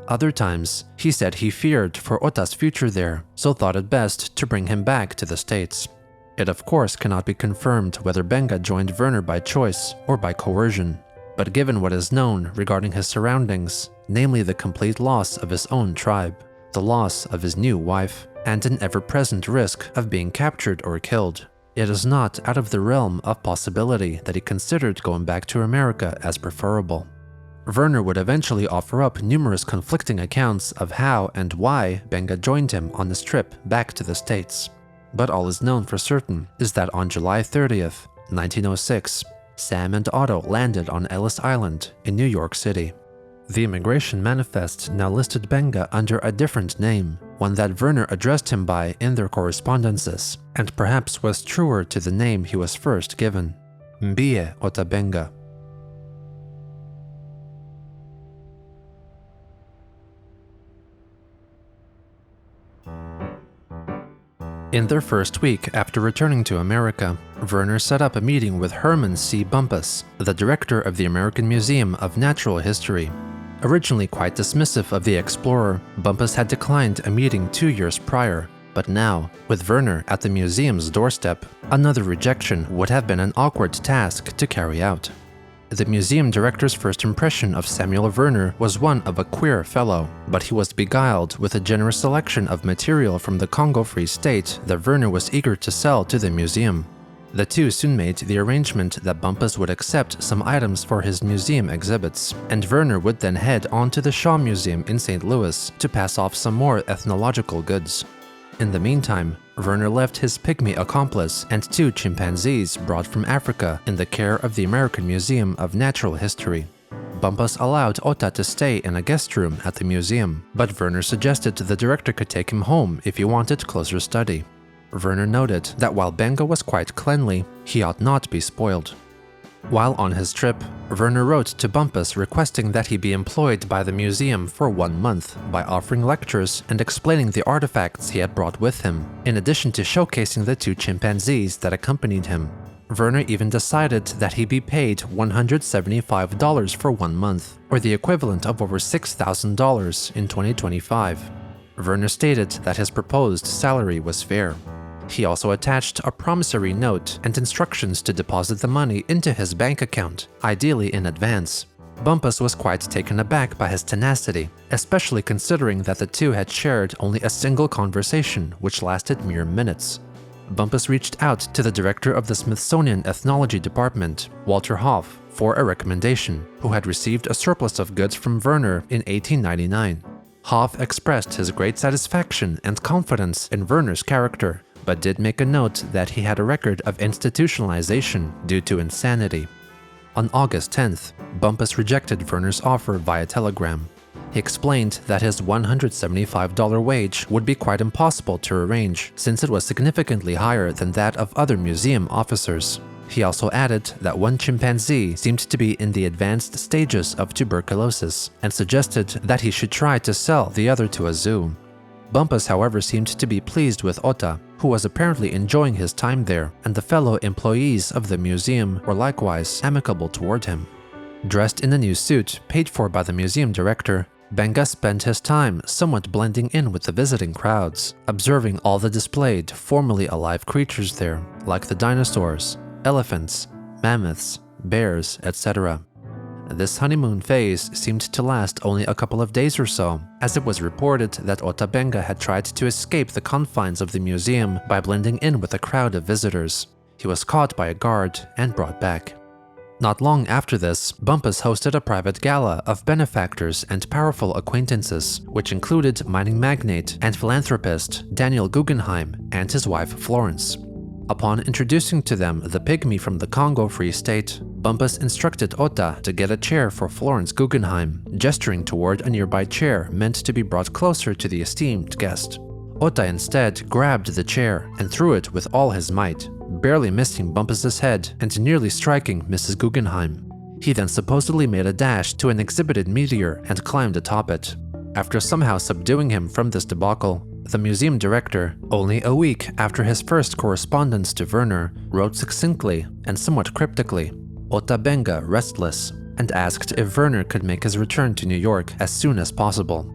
Other times, he said he feared for Ota's future there, so thought it best to bring him back to the States. It of course cannot be confirmed whether Benga joined Verner by choice or by coercion, but given what is known regarding his surroundings, namely the complete loss of his own tribe, the loss of his new wife, and an ever-present risk of being captured or killed, it is not out of the realm of possibility that he considered going back to America as preferable. Verner would eventually offer up numerous conflicting accounts of how and why Benga joined him on his trip back to the States. But all is known for certain is that on July 30th, 1906, Sam and Otto landed on Ellis Island in New York City. The immigration manifest now listed Benga under a different name, one that Verner addressed him by in their correspondences, and perhaps was truer to the name he was first given, Mbie Ota Benga. In their first week after returning to America, Verner set up a meeting with Herman C. Bumpus, the director of the American Museum of Natural History. Originally quite dismissive of the explorer, Bumpus had declined a meeting 2 years prior, but now, with Verner at the museum's doorstep, another rejection would have been an awkward task to carry out. The museum director's first impression of Samuel Verner was one of a queer fellow, but he was beguiled with a generous selection of material from the Congo Free State that Verner was eager to sell to the museum. The two soon made the arrangement that Bumpus would accept some items for his museum exhibits, and Verner would then head on to the Shaw Museum in St. Louis to pass off some more ethnological goods. In the meantime, Verner left his Pygmy accomplice and 2 chimpanzees brought from Africa in the care of the American Museum of Natural History. Bumpus allowed Ota to stay in a guest room at the museum, but Verner suggested the director could take him home if he wanted closer study. Verner noted that while Benga was quite cleanly, he ought not be spoiled. While on his trip, Verner wrote to Bumpus requesting that he be employed by the museum for 1 month by offering lectures and explaining the artifacts he had brought with him, in addition to showcasing the 2 chimpanzees that accompanied him. Verner even decided that he be paid $175 for 1 month, or the equivalent of over $6,000 in 2025. Verner stated that his proposed salary was fair. He also attached a promissory note and instructions to deposit the money into his bank account, ideally in advance. Bumpus was quite taken aback by his tenacity, especially considering that the two had shared only a single conversation which lasted mere minutes. Bumpus reached out to the director of the Smithsonian Ethnology Department, Walter Hoff, for a recommendation, who had received a surplus of goods from Verner in 1899. Hoff expressed his great satisfaction and confidence in Verner's character, but did make a note that he had a record of institutionalization due to insanity. On August 10th, Bumpus rejected Verner's offer via telegram. He explained that his $175 wage would be quite impossible to arrange, since it was significantly higher than that of other museum officers. He also added that 1 chimpanzee seemed to be in the advanced stages of tuberculosis, and suggested that he should try to sell the other to a zoo. Bumpus, however, seemed to be pleased with Ota, who was apparently enjoying his time there, and the fellow employees of the museum were likewise amicable toward him. Dressed in a new suit paid for by the museum director, Benga spent his time somewhat blending in with the visiting crowds, observing all the displayed, formerly alive creatures there, like the dinosaurs, elephants, mammoths, bears, etc. This honeymoon phase seemed to last only a couple of days or so, as it was reported that Ota Benga had tried to escape the confines of the museum by blending in with a crowd of visitors. He was caught by a guard and brought back. Not long after this, Bumpus hosted a private gala of benefactors and powerful acquaintances, which included mining magnate and philanthropist Daniel Guggenheim and his wife Florence. Upon introducing to them the Pygmy from the Congo Free State, Bumpus instructed Ota to get a chair for Florence Guggenheim, gesturing toward a nearby chair meant to be brought closer to the esteemed guest. Ota instead grabbed the chair and threw it with all his might, barely missing Bumpus's head and nearly striking Mrs. Guggenheim. He then supposedly made a dash to an exhibited meteor and climbed atop it. After somehow subduing him from this debacle, the museum director, only a week after his first correspondence to Verner, wrote succinctly and somewhat cryptically, "Ota Benga restless," and asked if Verner could make his return to New York as soon as possible.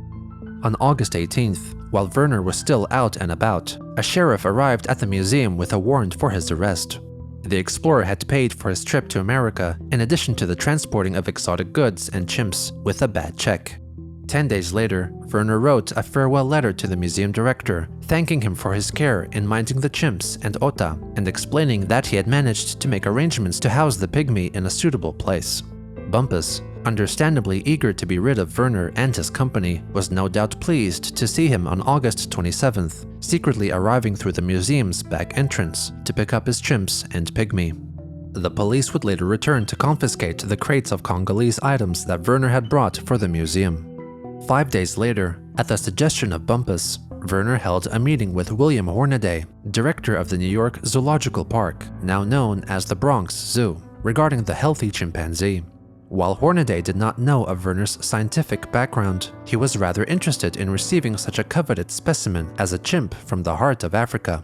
On August 18th, while Verner was still out and about, a sheriff arrived at the museum with a warrant for his arrest. The explorer had paid for his trip to America, in addition to the transporting of exotic goods and chimps, with a bad check. 10 days later, Verner wrote a farewell letter to the museum director, thanking him for his care in minding the chimps and Ota, and explaining that he had managed to make arrangements to house the Pygmy in a suitable place. Bumpus, understandably eager to be rid of Verner and his company, was no doubt pleased to see him on August 27th, secretly arriving through the museum's back entrance to pick up his chimps and Pygmy. The police would later return to confiscate the crates of Congolese items that Verner had brought for the museum. 5 days later, at the suggestion of Bumpus, Verner held a meeting with William Hornaday, director of the New York Zoological Park, now known as the Bronx Zoo, regarding the healthy chimpanzee. While Hornaday did not know of Verner's scientific background, he was rather interested in receiving such a coveted specimen as a chimp from the heart of Africa.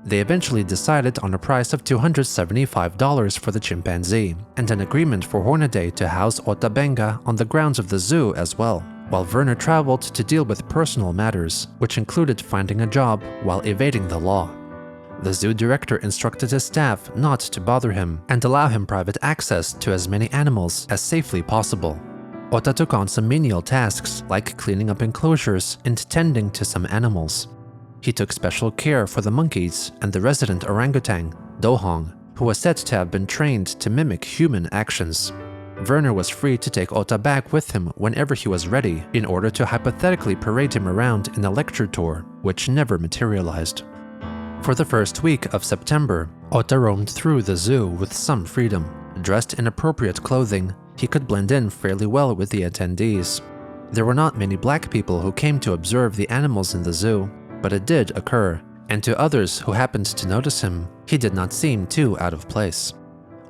They eventually decided on a price of $275 for the chimpanzee, and an agreement for Hornaday to house Ota Benga on the grounds of the zoo as well, while Verner traveled to deal with personal matters, which included finding a job while evading the law. The zoo director instructed his staff not to bother him and allow him private access to as many animals as safely possible. Ota took on some menial tasks like cleaning up enclosures and tending to some animals. He took special care for the monkeys and the resident orangutan, Dohong, who was said to have been trained to mimic human actions. Verner was free to take Ota back with him whenever he was ready in order to hypothetically parade him around in a lecture tour, which never materialized. For the first week of September, Ota roamed through the zoo with some freedom. Dressed in appropriate clothing, he could blend in fairly well with the attendees. There were not many black people who came to observe the animals in the zoo, but it did occur, and to others who happened to notice him, he did not seem too out of place.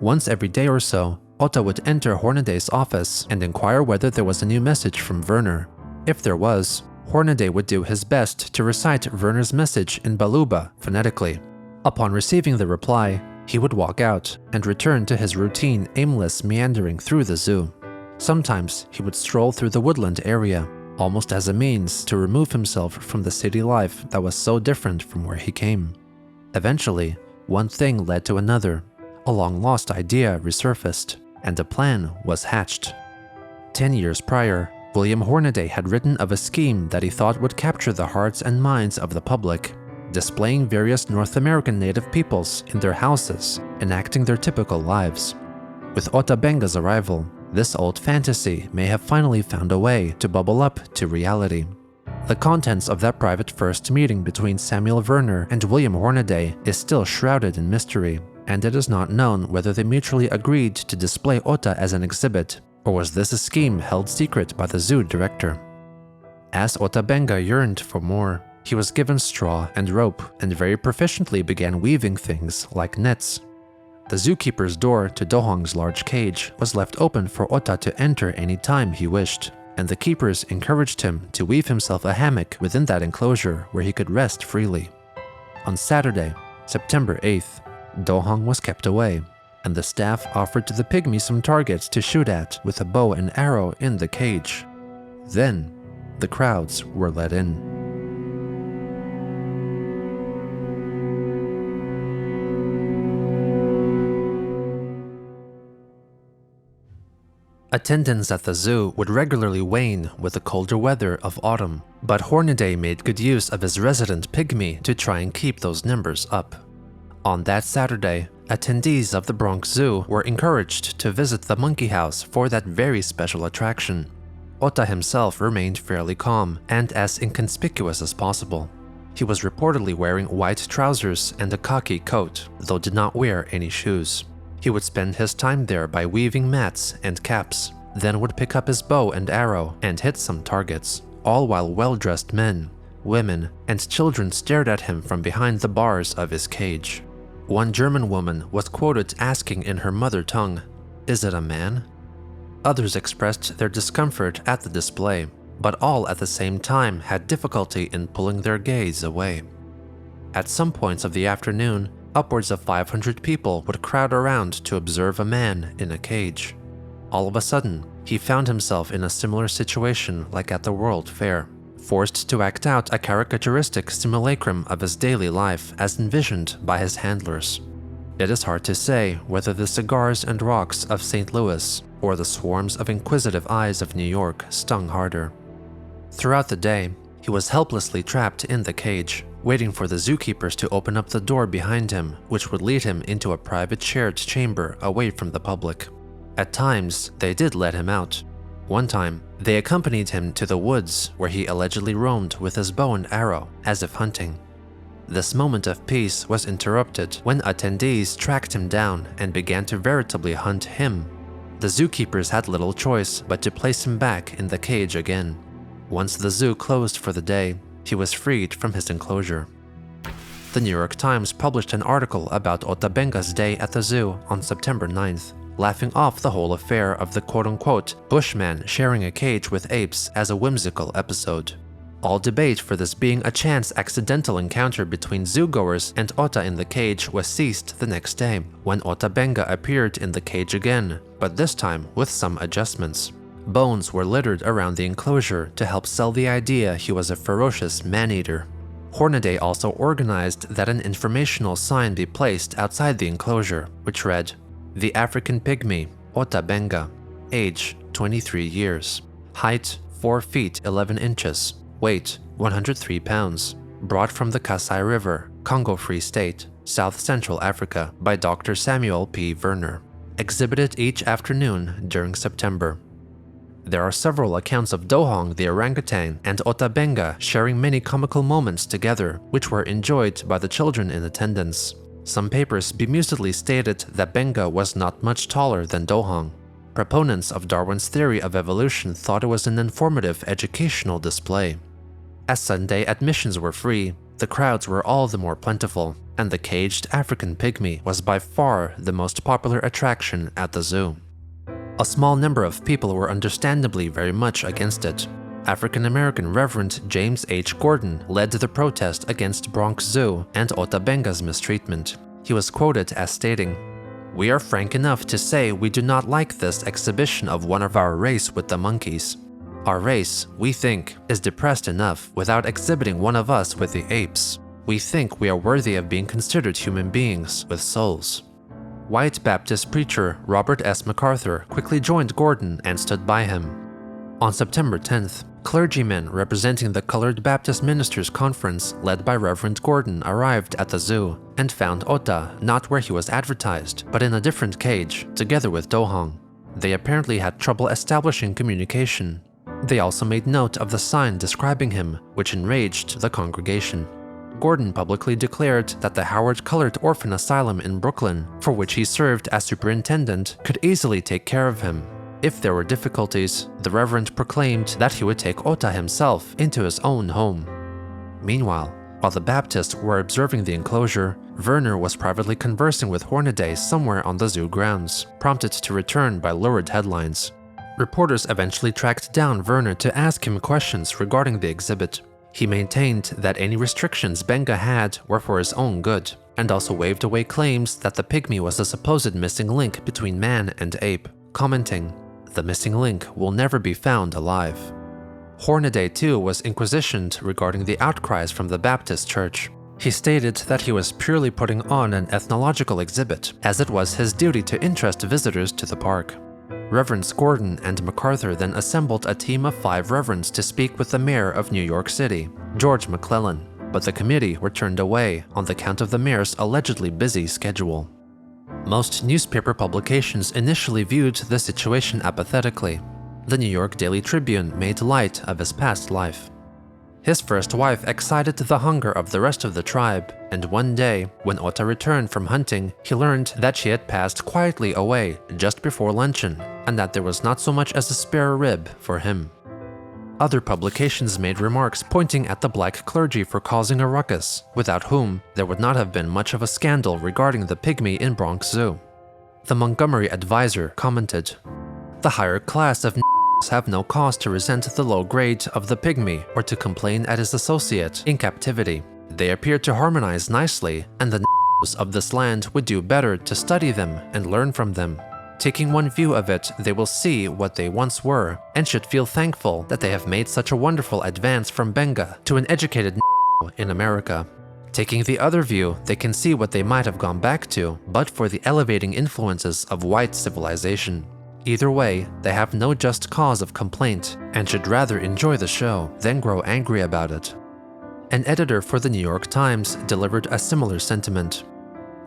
Once every day or so, Ota would enter Hornaday's office and inquire whether there was a new message from Verner. If there was, Hornaday would do his best to recite Verner's message in Baluba phonetically. Upon receiving the reply, he would walk out and return to his routine aimless meandering through the zoo. Sometimes he would stroll through the woodland area, almost as a means to remove himself from the city life that was so different from where he came. Eventually, one thing led to another. A long-lost idea resurfaced, and a plan was hatched. 10 years prior, William Hornaday had written of a scheme that he thought would capture the hearts and minds of the public, displaying various North American native peoples in their houses, enacting their typical lives. With Ota Benga's arrival, this old fantasy may have finally found a way to bubble up to reality. The contents of that private first meeting between Samuel Verner and William Hornaday is still shrouded in mystery, and it is not known whether they mutually agreed to display Ota as an exhibit, or was this a scheme held secret by the zoo director. As Ota Benga yearned for more, he was given straw and rope and very proficiently began weaving things like nets. The zookeeper's door to Dohong's large cage was left open for Ota to enter any time he wished, and the keepers encouraged him to weave himself a hammock within that enclosure where he could rest freely. On Saturday, September 8th, Dohong was kept away, and the staff offered to the Pygmy some targets to shoot at with a bow and arrow in the cage. Then, the crowds were let in. Attendance at the zoo would regularly wane with the colder weather of autumn, but Hornaday made good use of his resident Pygmy to try and keep those numbers up. On that Saturday, attendees of the Bronx Zoo were encouraged to visit the monkey house for that very special attraction. Ota himself remained fairly calm and as inconspicuous as possible. He was reportedly wearing white trousers and a khaki coat, though did not wear any shoes. He would spend his time there by weaving mats and caps, then would pick up his bow and arrow and hit some targets, all while well-dressed men, women, and children stared at him from behind the bars of his cage. One German woman was quoted asking in her mother tongue, "Is it a man?" Others expressed their discomfort at the display, but all at the same time had difficulty in pulling their gaze away. At some points of the afternoon, upwards of 500 people would crowd around to observe a man in a cage. All of a sudden, he found himself in a similar situation like at the World Fair, forced to act out a characteristic simulacrum of his daily life as envisioned by his handlers. It is hard to say whether the cigars and rocks of St. Louis or the swarms of inquisitive eyes of New York stung harder. Throughout the day, he was helplessly trapped in the cage, waiting for the zookeepers to open up the door behind him, which would lead him into a private shared chamber away from the public. At times, they did let him out, One time, they accompanied him to the woods where he allegedly roamed with his bow and arrow, as if hunting. This moment of peace was interrupted when attendees tracked him down and began to veritably hunt him. The zookeepers had little choice but to place him back in the cage again. Once the zoo closed for the day, he was freed from his enclosure. The New York Times published an article about Ota Benga's day at the zoo on September 9th, laughing off the whole affair of the quote-unquote bushman sharing a cage with apes as a whimsical episode. All debate for this being a chance accidental encounter between zoogoers and Ota in the cage was ceased the next day, when Ota Benga appeared in the cage again, but this time with some adjustments. Bones were littered around the enclosure to help sell the idea he was a ferocious man-eater. Hornaday also organized that an informational sign be placed outside the enclosure, which read, "The African Pygmy, Ota Benga, age 23 years, height 4 feet 11 inches, weight 103 pounds, brought from the Kasai River, Congo Free State, South Central Africa by Dr. Samuel P. Verner, exhibited each afternoon during September." There are several accounts of Dohong the orangutan and Ota Benga sharing many comical moments together, which were enjoyed by the children in attendance. Some papers bemusedly stated that Benga was not much taller than Dohong. Proponents of Darwin's theory of evolution thought it was an informative educational display. As Sunday admissions were free, the crowds were all the more plentiful, and the caged African pygmy was by far the most popular attraction at the zoo. A small number of people were understandably very much against it. African-American Reverend James H. Gordon led the protest against Bronx Zoo and Ota Benga's mistreatment. He was quoted as stating, "We are frank enough to say we do not like this exhibition of one of our race with the monkeys. Our race, we think, is depressed enough without exhibiting one of us with the apes. We think we are worthy of being considered human beings with souls." White Baptist preacher Robert S. MacArthur quickly joined Gordon and stood by him. On September 10th, clergymen representing the Colored Baptist Ministers Conference led by Reverend Gordon arrived at the zoo and found Ota not where he was advertised, but in a different cage, together with Dohong. They apparently had trouble establishing communication. They also made note of the sign describing him, which enraged the congregation. Gordon publicly declared that the Howard Colored Orphan Asylum in Brooklyn, for which he served as superintendent, could easily take care of him. If there were difficulties, the Reverend proclaimed that he would take Ota himself into his own home. Meanwhile, while the Baptists were observing the enclosure, Verner was privately conversing with Hornaday somewhere on the zoo grounds, prompted to return by lurid headlines. Reporters eventually tracked down Verner to ask him questions regarding the exhibit. He maintained that any restrictions Benga had were for his own good, and also waved away claims that the pygmy was a supposed missing link between man and ape, commenting, "The missing link will never be found alive." Hornaday too was inquisitioned regarding the outcries from the Baptist church. He stated that he was purely putting on an ethnological exhibit, as it was his duty to interest visitors to the park. Reverends Gordon and MacArthur then assembled a team of 5 reverends to speak with the mayor of New York City, George McClellan, but the committee were turned away on the count of the mayor's allegedly busy schedule. Most newspaper publications initially viewed the situation apathetically. The New York Daily Tribune made light of his past life. His first wife excited the hunger of the rest of the tribe, and one day, when Ota returned from hunting, he learned that she had passed quietly away just before luncheon, and that there was not so much as a spare rib for him. Other publications made remarks pointing at the black clergy for causing a ruckus, without whom there would not have been much of a scandal regarding the pygmy in Bronx Zoo. The Montgomery Advisor commented, "The higher class of have no cause to resent the low grade of the pygmy or to complain at his associate in captivity. They appear to harmonize nicely, and the of this land would do better to study them and learn from them. Taking one view of it, they will see what they once were, and should feel thankful that they have made such a wonderful advance from Benga to an educated in America. Taking the other view, they can see what they might have gone back to, but for the elevating influences of white civilization. Either way, they have no just cause of complaint, and should rather enjoy the show than grow angry about it." An editor for the New York Times delivered a similar sentiment.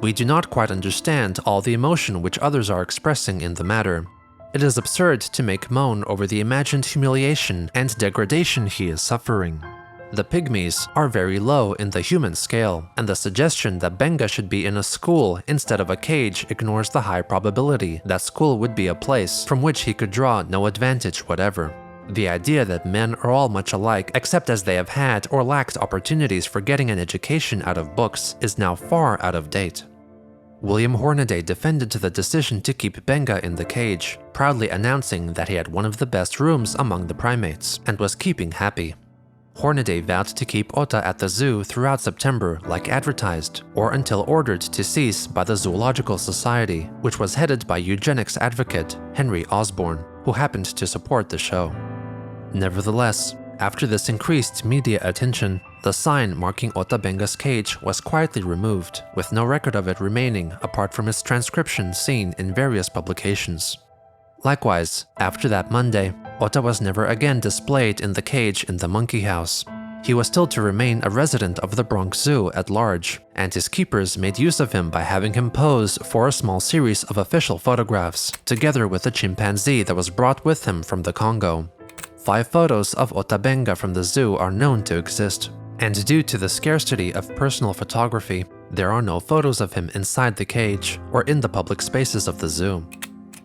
"We do not quite understand all the emotion which others are expressing in the matter. It is absurd to make moan over the imagined humiliation and degradation he is suffering. The Pygmies are very low in the human scale, and the suggestion that Benga should be in a school instead of a cage ignores the high probability that school would be a place from which he could draw no advantage whatever. The idea that men are all much alike except as they have had or lacked opportunities for getting an education out of books is now far out of date. William Hornaday defended the decision to keep Benga in the cage, proudly announcing that he had one of the best rooms among the primates and was keeping happy. Hornaday vowed to keep Ota at the zoo throughout September like advertised, or until ordered to cease by the Zoological Society, which was headed by eugenics advocate Henry Osborne, who happened to support the show. Nevertheless, after this increased media attention, the sign marking Ota Benga's cage was quietly removed, with no record of it remaining apart from its transcription seen in various publications. Likewise, after that Monday, Ota was never again displayed in the cage in the monkey house. He was still to remain a resident of the Bronx Zoo at large, and his keepers made use of him by having him pose for a small series of official photographs, together with a chimpanzee that was brought with him from the Congo. 5 photos of Ota Benga from the zoo are known to exist, and due to the scarcity of personal photography, there are no photos of him inside the cage or in the public spaces of the zoo.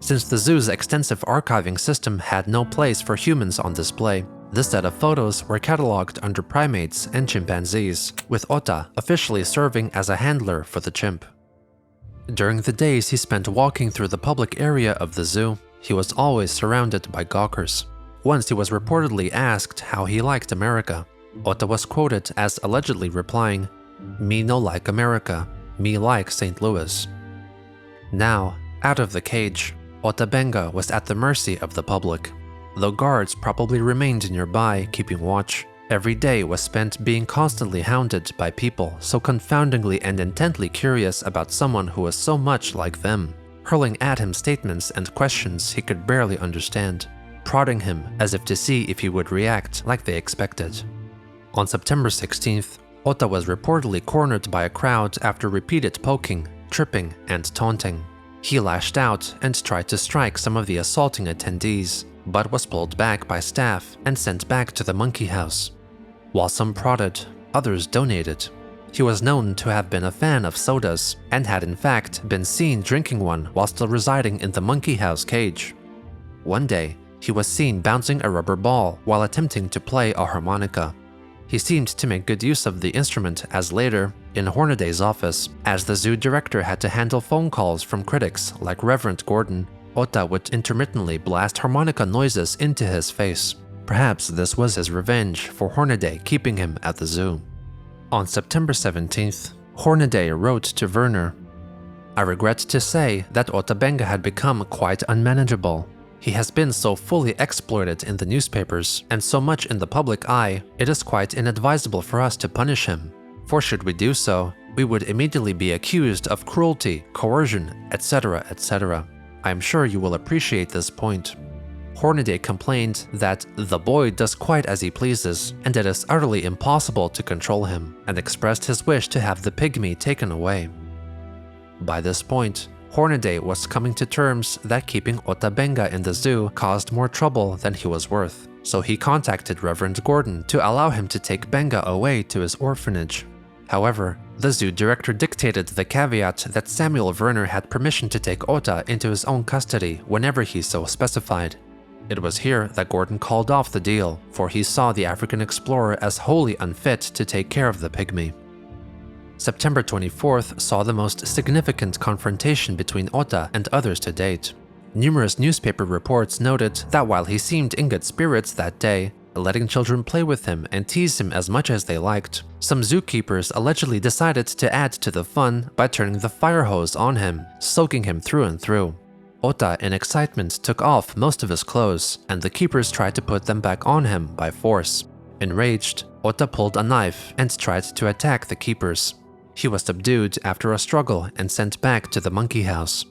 Since the zoo's extensive archiving system had no place for humans on display, this set of photos were cataloged under primates and chimpanzees, with Ota officially serving as a handler for the chimp. During the days he spent walking through the public area of the zoo, he was always surrounded by gawkers. Once he was reportedly asked how he liked America. Ota was quoted as allegedly replying, "Me no like America, me like St. Louis." Now, out of the cage, Ota Benga was at the mercy of the public. Though guards probably remained nearby keeping watch, every day was spent being constantly hounded by people so confoundingly and intently curious about someone who was so much like them, hurling at him statements and questions he could barely understand, prodding him as if to see if he would react like they expected. On September 16th, Ota was reportedly cornered by a crowd after repeated poking, tripping, and taunting. He lashed out and tried to strike some of the assaulting attendees, but was pulled back by staff and sent back to the monkey house. While some prodded, others donated. He was known to have been a fan of sodas and had in fact been seen drinking one while still residing in the monkey house cage. One day, he was seen bouncing a rubber ball while attempting to play a harmonica. He seemed to make good use of the instrument as later, in Hornaday's office, as the zoo director had to handle phone calls from critics like Reverend Gordon, Ota would intermittently blast harmonica noises into his face. Perhaps this was his revenge for Hornaday keeping him at the zoo. On September 17th, Hornaday wrote to Verner, "I regret to say that Ota Benga had become quite unmanageable. He has been so fully exploited in the newspapers and so much in the public eye, it is quite inadvisable for us to punish him. For should we do so, we would immediately be accused of cruelty, coercion, etc., etc. I am sure you will appreciate this point." Hornaday complained that the boy does quite as he pleases and it is utterly impossible to control him, and expressed his wish to have the Pygmy taken away. By this point, Hornaday was coming to terms that keeping Ota Benga in the zoo caused more trouble than he was worth, so he contacted Reverend Gordon to allow him to take Benga away to his orphanage. However, the zoo director dictated the caveat that Samuel Verner had permission to take Ota into his own custody whenever he so specified. It was here that Gordon called off the deal, for he saw the African explorer as wholly unfit to take care of the Pygmy. September 24th saw the most significant confrontation between Ota and others to date. Numerous newspaper reports noted that while he seemed in good spirits that day, letting children play with him and tease him as much as they liked, some zookeepers allegedly decided to add to the fun by turning the fire hose on him, soaking him through and through. Ota, in excitement, took off most of his clothes, and the keepers tried to put them back on him by force. Enraged, Ota pulled a knife and tried to attack the keepers. He was subdued after a struggle and sent back to the monkey house.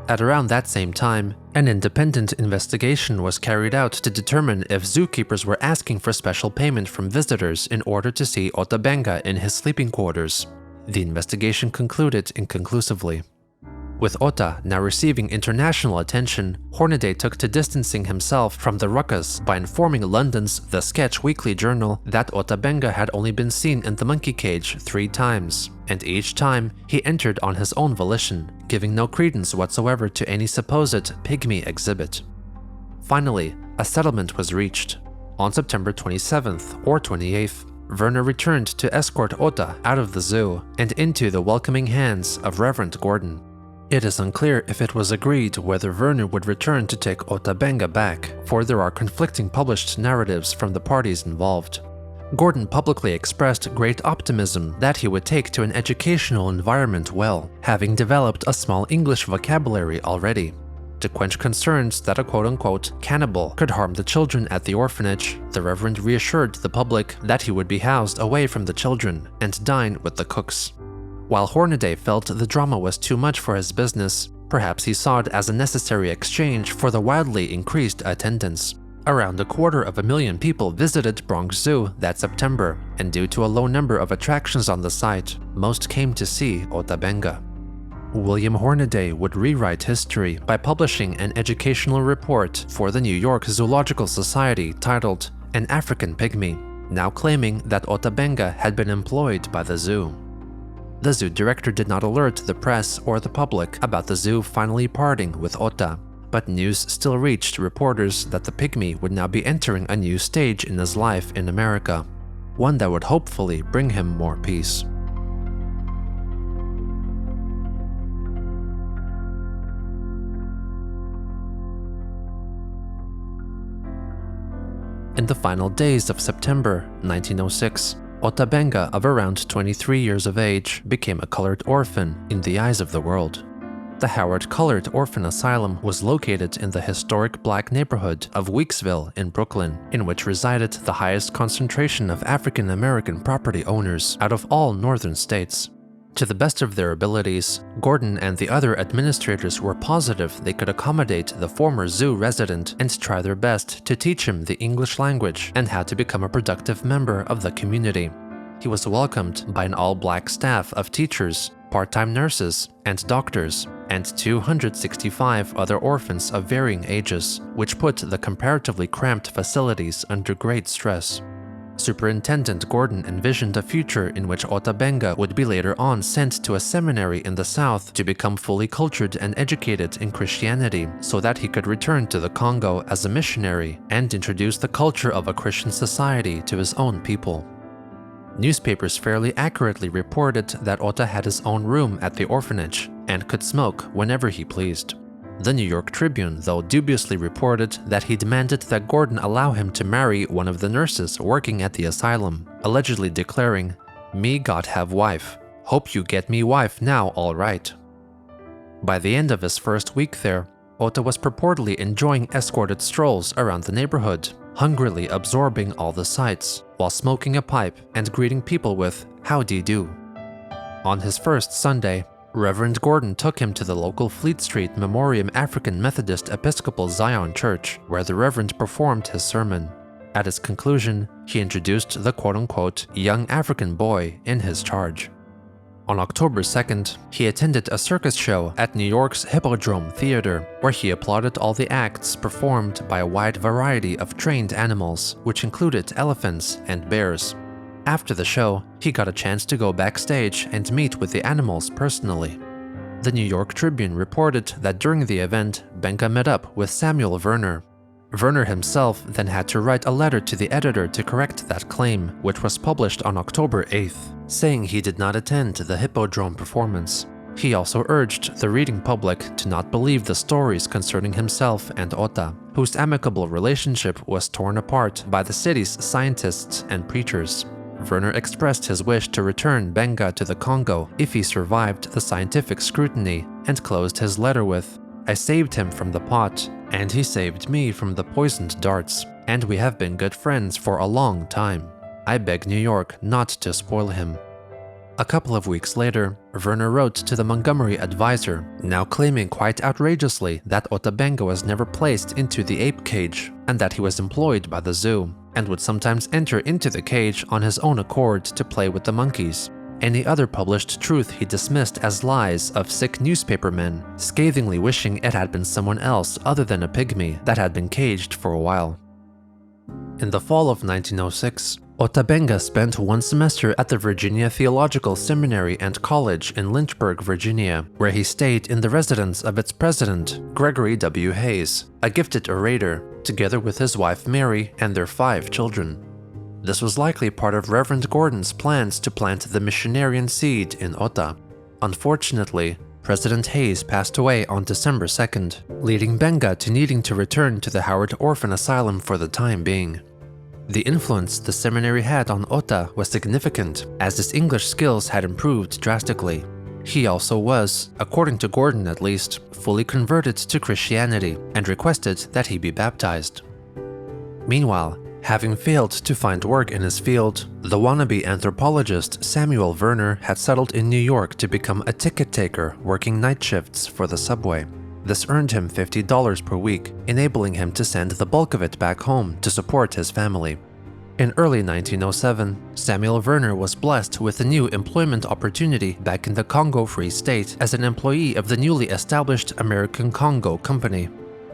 At around that same time, an independent investigation was carried out to determine if zookeepers were asking for special payment from visitors in order to see Ota Benga in his sleeping quarters. The investigation concluded inconclusively. With Ota now receiving international attention, Hornaday took to distancing himself from the ruckus by informing London's The Sketch Weekly Journal that Ota Benga had only been seen in the monkey cage 3 times, and each time he entered on his own volition, giving no credence whatsoever to any supposed pygmy exhibit. Finally, a settlement was reached. On September 27th or 28th, Verner returned to escort Ota out of the zoo and into the welcoming hands of Reverend Gordon. It is unclear if it was agreed whether Verner would return to take Ota Benga back, for there are conflicting published narratives from the parties involved. Gordon publicly expressed great optimism that he would take to an educational environment well, having developed a small English vocabulary already. To quench concerns that a quote-unquote cannibal could harm the children at the orphanage, the Reverend reassured the public that he would be housed away from the children and dine with the cooks. While Hornaday felt the drama was too much for his business, perhaps he saw it as a necessary exchange for the wildly increased attendance. Around 250,000 people visited Bronx Zoo that September, and due to a low number of attractions on the site, most came to see Ota Benga. William Hornaday would rewrite history by publishing an educational report for the New York Zoological Society titled An African Pygmy, now claiming that Ota Benga had been employed by the zoo. The zoo director did not alert the press or the public about the zoo finally parting with Ota, but news still reached reporters that the pygmy would now be entering a new stage in his life in America, one that would hopefully bring him more peace. In the final days of September 1906, Ota Benga, of around 23 years of age, became a colored orphan in the eyes of the world. The Howard Colored Orphan Asylum was located in the historic black neighborhood of Weeksville in Brooklyn, in which resided the highest concentration of African American property owners out of all northern states. To the best of their abilities, Gordon and the other administrators were positive they could accommodate the former zoo resident and try their best to teach him the English language and how to become a productive member of the community. He was welcomed by an all-black staff of teachers, part-time nurses, and doctors, and 265 other orphans of varying ages, which put the comparatively cramped facilities under great stress. Superintendent Gordon envisioned a future in which Ota Benga would be later on sent to a seminary in the South to become fully cultured and educated in Christianity so that he could return to the Congo as a missionary and introduce the culture of a Christian society to his own people. Newspapers fairly accurately reported that Ota had his own room at the orphanage and could smoke whenever he pleased. The New York Tribune, though, dubiously reported that he demanded that Gordon allow him to marry one of the nurses working at the asylum, allegedly declaring, "Me got have wife. Hope you get me wife now all right." By the end of his first week there, Ota was purportedly enjoying escorted strolls around the neighborhood, hungrily absorbing all the sights, while smoking a pipe and greeting people with "Howdy do." On his first Sunday, Reverend Gordon took him to the local Fleet Street Memoriam African Methodist Episcopal Zion Church, where the Reverend performed his sermon. At its conclusion, he introduced the quote-unquote young African boy in his charge. On October 2nd, he attended a circus show at New York's Hippodrome Theater, where he applauded all the acts performed by a wide variety of trained animals, which included elephants and bears. After the show, he got a chance to go backstage and meet with the animals personally. The New York Tribune reported that during the event, Benga met up with Samuel Verner. Verner himself then had to write a letter to the editor to correct that claim, which was published on October 8th, saying he did not attend the Hippodrome performance. He also urged the reading public to not believe the stories concerning himself and Ota, whose amicable relationship was torn apart by the city's scientists and preachers. Verner expressed his wish to return Benga to the Congo if he survived the scientific scrutiny and closed his letter with, "I saved him from the pot, and he saved me from the poisoned darts, and we have been good friends for a long time. I beg New York not to spoil him." A couple of weeks later, Verner wrote to the Montgomery Advisor, now claiming quite outrageously that Ota Benga was never placed into the ape cage and that he was employed by the zoo, and would sometimes enter into the cage on his own accord to play with the monkeys. Any other published truth he dismissed as lies of sick newspapermen, scathingly wishing it had been someone else other than a pygmy that had been caged for a while. In the fall of 1906, Ota Benga spent one semester at the Virginia Theological Seminary and College in Lynchburg, Virginia, where he stayed in the residence of its president, Gregory W. Hayes, a gifted orator, together with his wife Mary and their 5 children. This was likely part of Reverend Gordon's plans to plant the missionarian seed in Ota. Unfortunately, President Hayes passed away on December 2nd, leading Benga to needing to return to the Howard Orphan Asylum for the time being. The influence the seminary had on Ota was significant, as his English skills had improved drastically. He also was, according to Gordon at least, fully converted to Christianity and requested that he be baptized. Meanwhile, having failed to find work in his field, the wannabe anthropologist Samuel Verner had settled in New York to become a ticket taker working night shifts for the subway. This earned him $50 per week, enabling him to send the bulk of it back home to support his family. In early 1907, Samuel Verner was blessed with a new employment opportunity back in the Congo Free State as an employee of the newly established American Congo Company.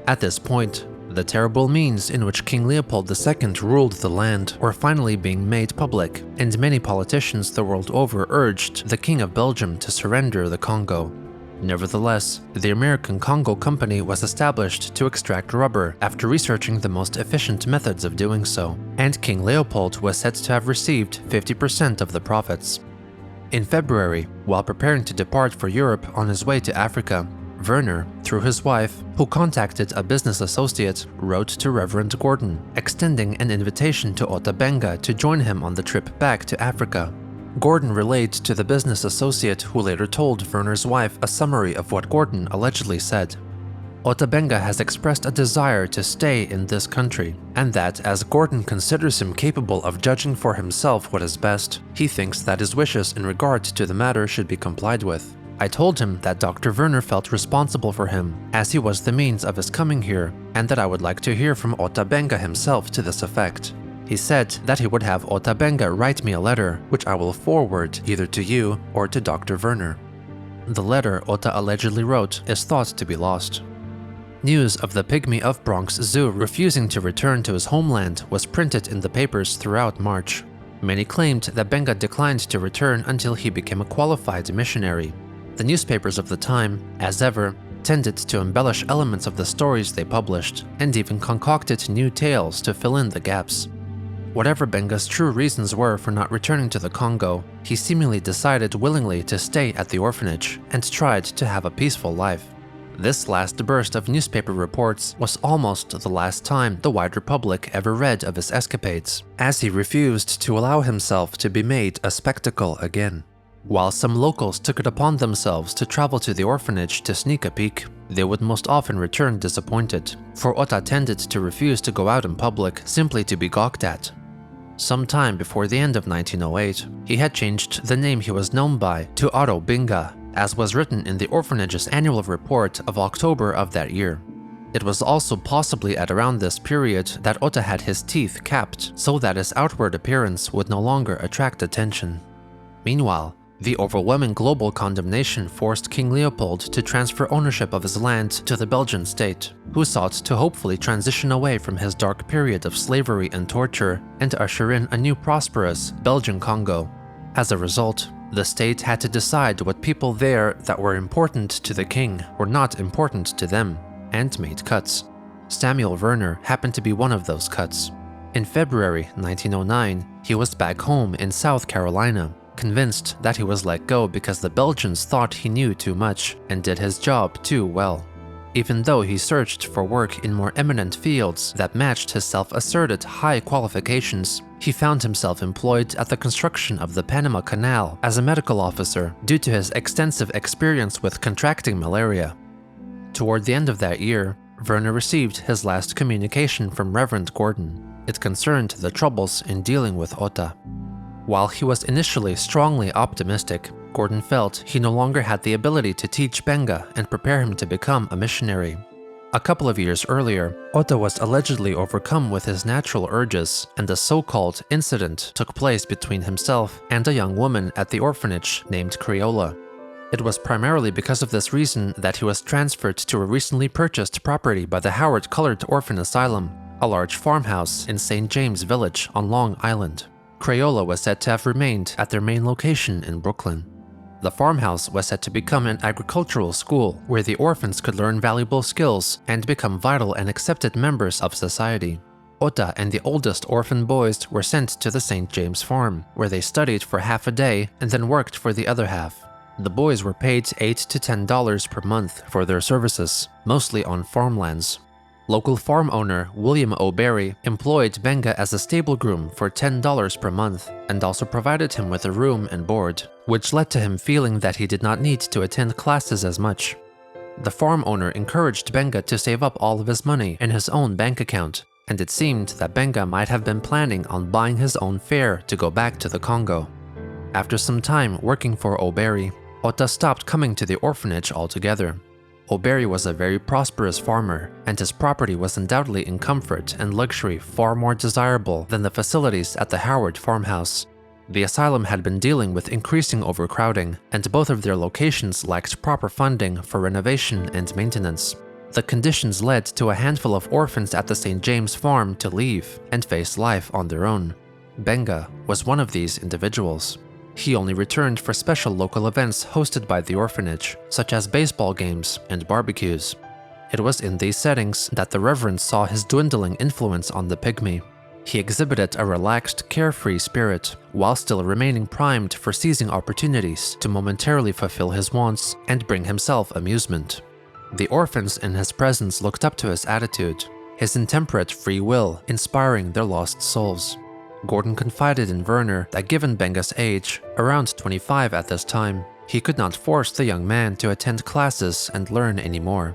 At this point, the terrible means in which King Leopold II ruled the land were finally being made public, and many politicians the world over urged the King of Belgium to surrender the Congo. Nevertheless, the American Congo Company was established to extract rubber after researching the most efficient methods of doing so, and King Leopold was said to have received 50% of the profits. In February, while preparing to depart for Europe on his way to Africa, Verner, through his wife, who contacted a business associate, wrote to Reverend Gordon, extending an invitation to Ota Benga to join him on the trip back to Africa. Gordon relayed to the business associate, who later told Verner's wife a summary of what Gordon allegedly said. Ota Benga has expressed a desire to stay in this country, and that as Gordon considers him capable of judging for himself what is best, he thinks that his wishes in regard to the matter should be complied with. I told him that Dr. Verner felt responsible for him, as he was the means of his coming here, and that I would like to hear from Ota Benga himself to this effect. He said that he would have Ota Benga write me a letter, which I will forward either to you or to Dr. Verner. The letter Ota allegedly wrote is thought to be lost. News of the Pygmy of Bronx Zoo refusing to return to his homeland was printed in the papers throughout March. Many claimed that Benga declined to return until he became a qualified missionary. The newspapers of the time, as ever, tended to embellish elements of the stories they published, and even concocted new tales to fill in the gaps. Whatever Benga's true reasons were for not returning to the Congo, he seemingly decided willingly to stay at the orphanage and tried to have a peaceful life. This last burst of newspaper reports was almost the last time the wider public ever read of his escapades, as he refused to allow himself to be made a spectacle again. While some locals took it upon themselves to travel to the orphanage to sneak a peek, they would most often return disappointed, for Ota tended to refuse to go out in public simply to be gawked at. Sometime before the end of 1908, he had changed the name he was known by to Ota Benga, as was written in the orphanage's annual report of October of that year. It was also possibly at around this period that Ota had his teeth capped so that his outward appearance would no longer attract attention. Meanwhile, the overwhelming global condemnation forced King Leopold to transfer ownership of his land to the Belgian state, who sought to hopefully transition away from his dark period of slavery and torture and usher in a new prosperous Belgian Congo. As a result, the state had to decide what people there that were important to the king were not important to them, and made cuts. Samuel Verner happened to be one of those cuts. In February 1909, he was back home in South Carolina, convinced that he was let go because the Belgians thought he knew too much and did his job too well. Even though he searched for work in more eminent fields that matched his self-asserted high qualifications, he found himself employed at the construction of the Panama Canal as a medical officer due to his extensive experience with contracting malaria. Toward the end of that year, Verner received his last communication from Reverend Gordon. It concerned the troubles in dealing with Ota. While he was initially strongly optimistic, Gordon felt he no longer had the ability to teach Benga and prepare him to become a missionary. A couple of years earlier, Otto was allegedly overcome with his natural urges, and a so-called incident took place between himself and a young woman at the orphanage named Criolla. It was primarily because of this reason that he was transferred to a recently purchased property by the Howard Colored Orphan Asylum, a large farmhouse in St. James Village on Long Island. Criolla was said to have remained at their main location in Brooklyn. The farmhouse was said to become an agricultural school where the orphans could learn valuable skills and become vital and accepted members of society. Ota and the oldest orphan boys were sent to the St. James farm, where they studied for half a day and then worked for the other half. The boys were paid $8 to $10 per month for their services, mostly on farmlands. Local farm owner William O'Berry employed Benga as a stable groom for $10 per month and also provided him with a room and board, which led to him feeling that he did not need to attend classes as much. The farm owner encouraged Benga to save up all of his money in his own bank account, and it seemed that Benga might have been planning on buying his own fare to go back to the Congo. After some time working for O'Berry, Ota stopped coming to the orphanage altogether. O'Berry was a very prosperous farmer, and his property was undoubtedly in comfort and luxury far more desirable than the facilities at the Howard farmhouse. The asylum had been dealing with increasing overcrowding, and both of their locations lacked proper funding for renovation and maintenance. The conditions led to a handful of orphans at the St. James farm to leave and face life on their own. Benga was one of these individuals. He only returned for special local events hosted by the orphanage, such as baseball games and barbecues. It was in these settings that the Reverend saw his dwindling influence on the Pygmy. He exhibited a relaxed, carefree spirit, while still remaining primed for seizing opportunities to momentarily fulfill his wants and bring himself amusement. The orphans in his presence looked up to his attitude, his intemperate free will inspiring their lost souls. Gordon confided in Verner that given Benga's age, around 25 at this time, he could not force the young man to attend classes and learn anymore.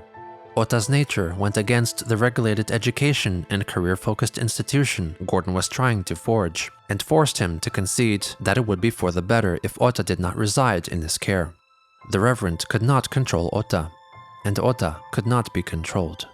Ota's nature went against the regulated education and career-focused institution Gordon was trying to forge, and forced him to concede that it would be for the better if Ota did not reside in his care. The Reverend could not control Ota, and Ota could not be controlled.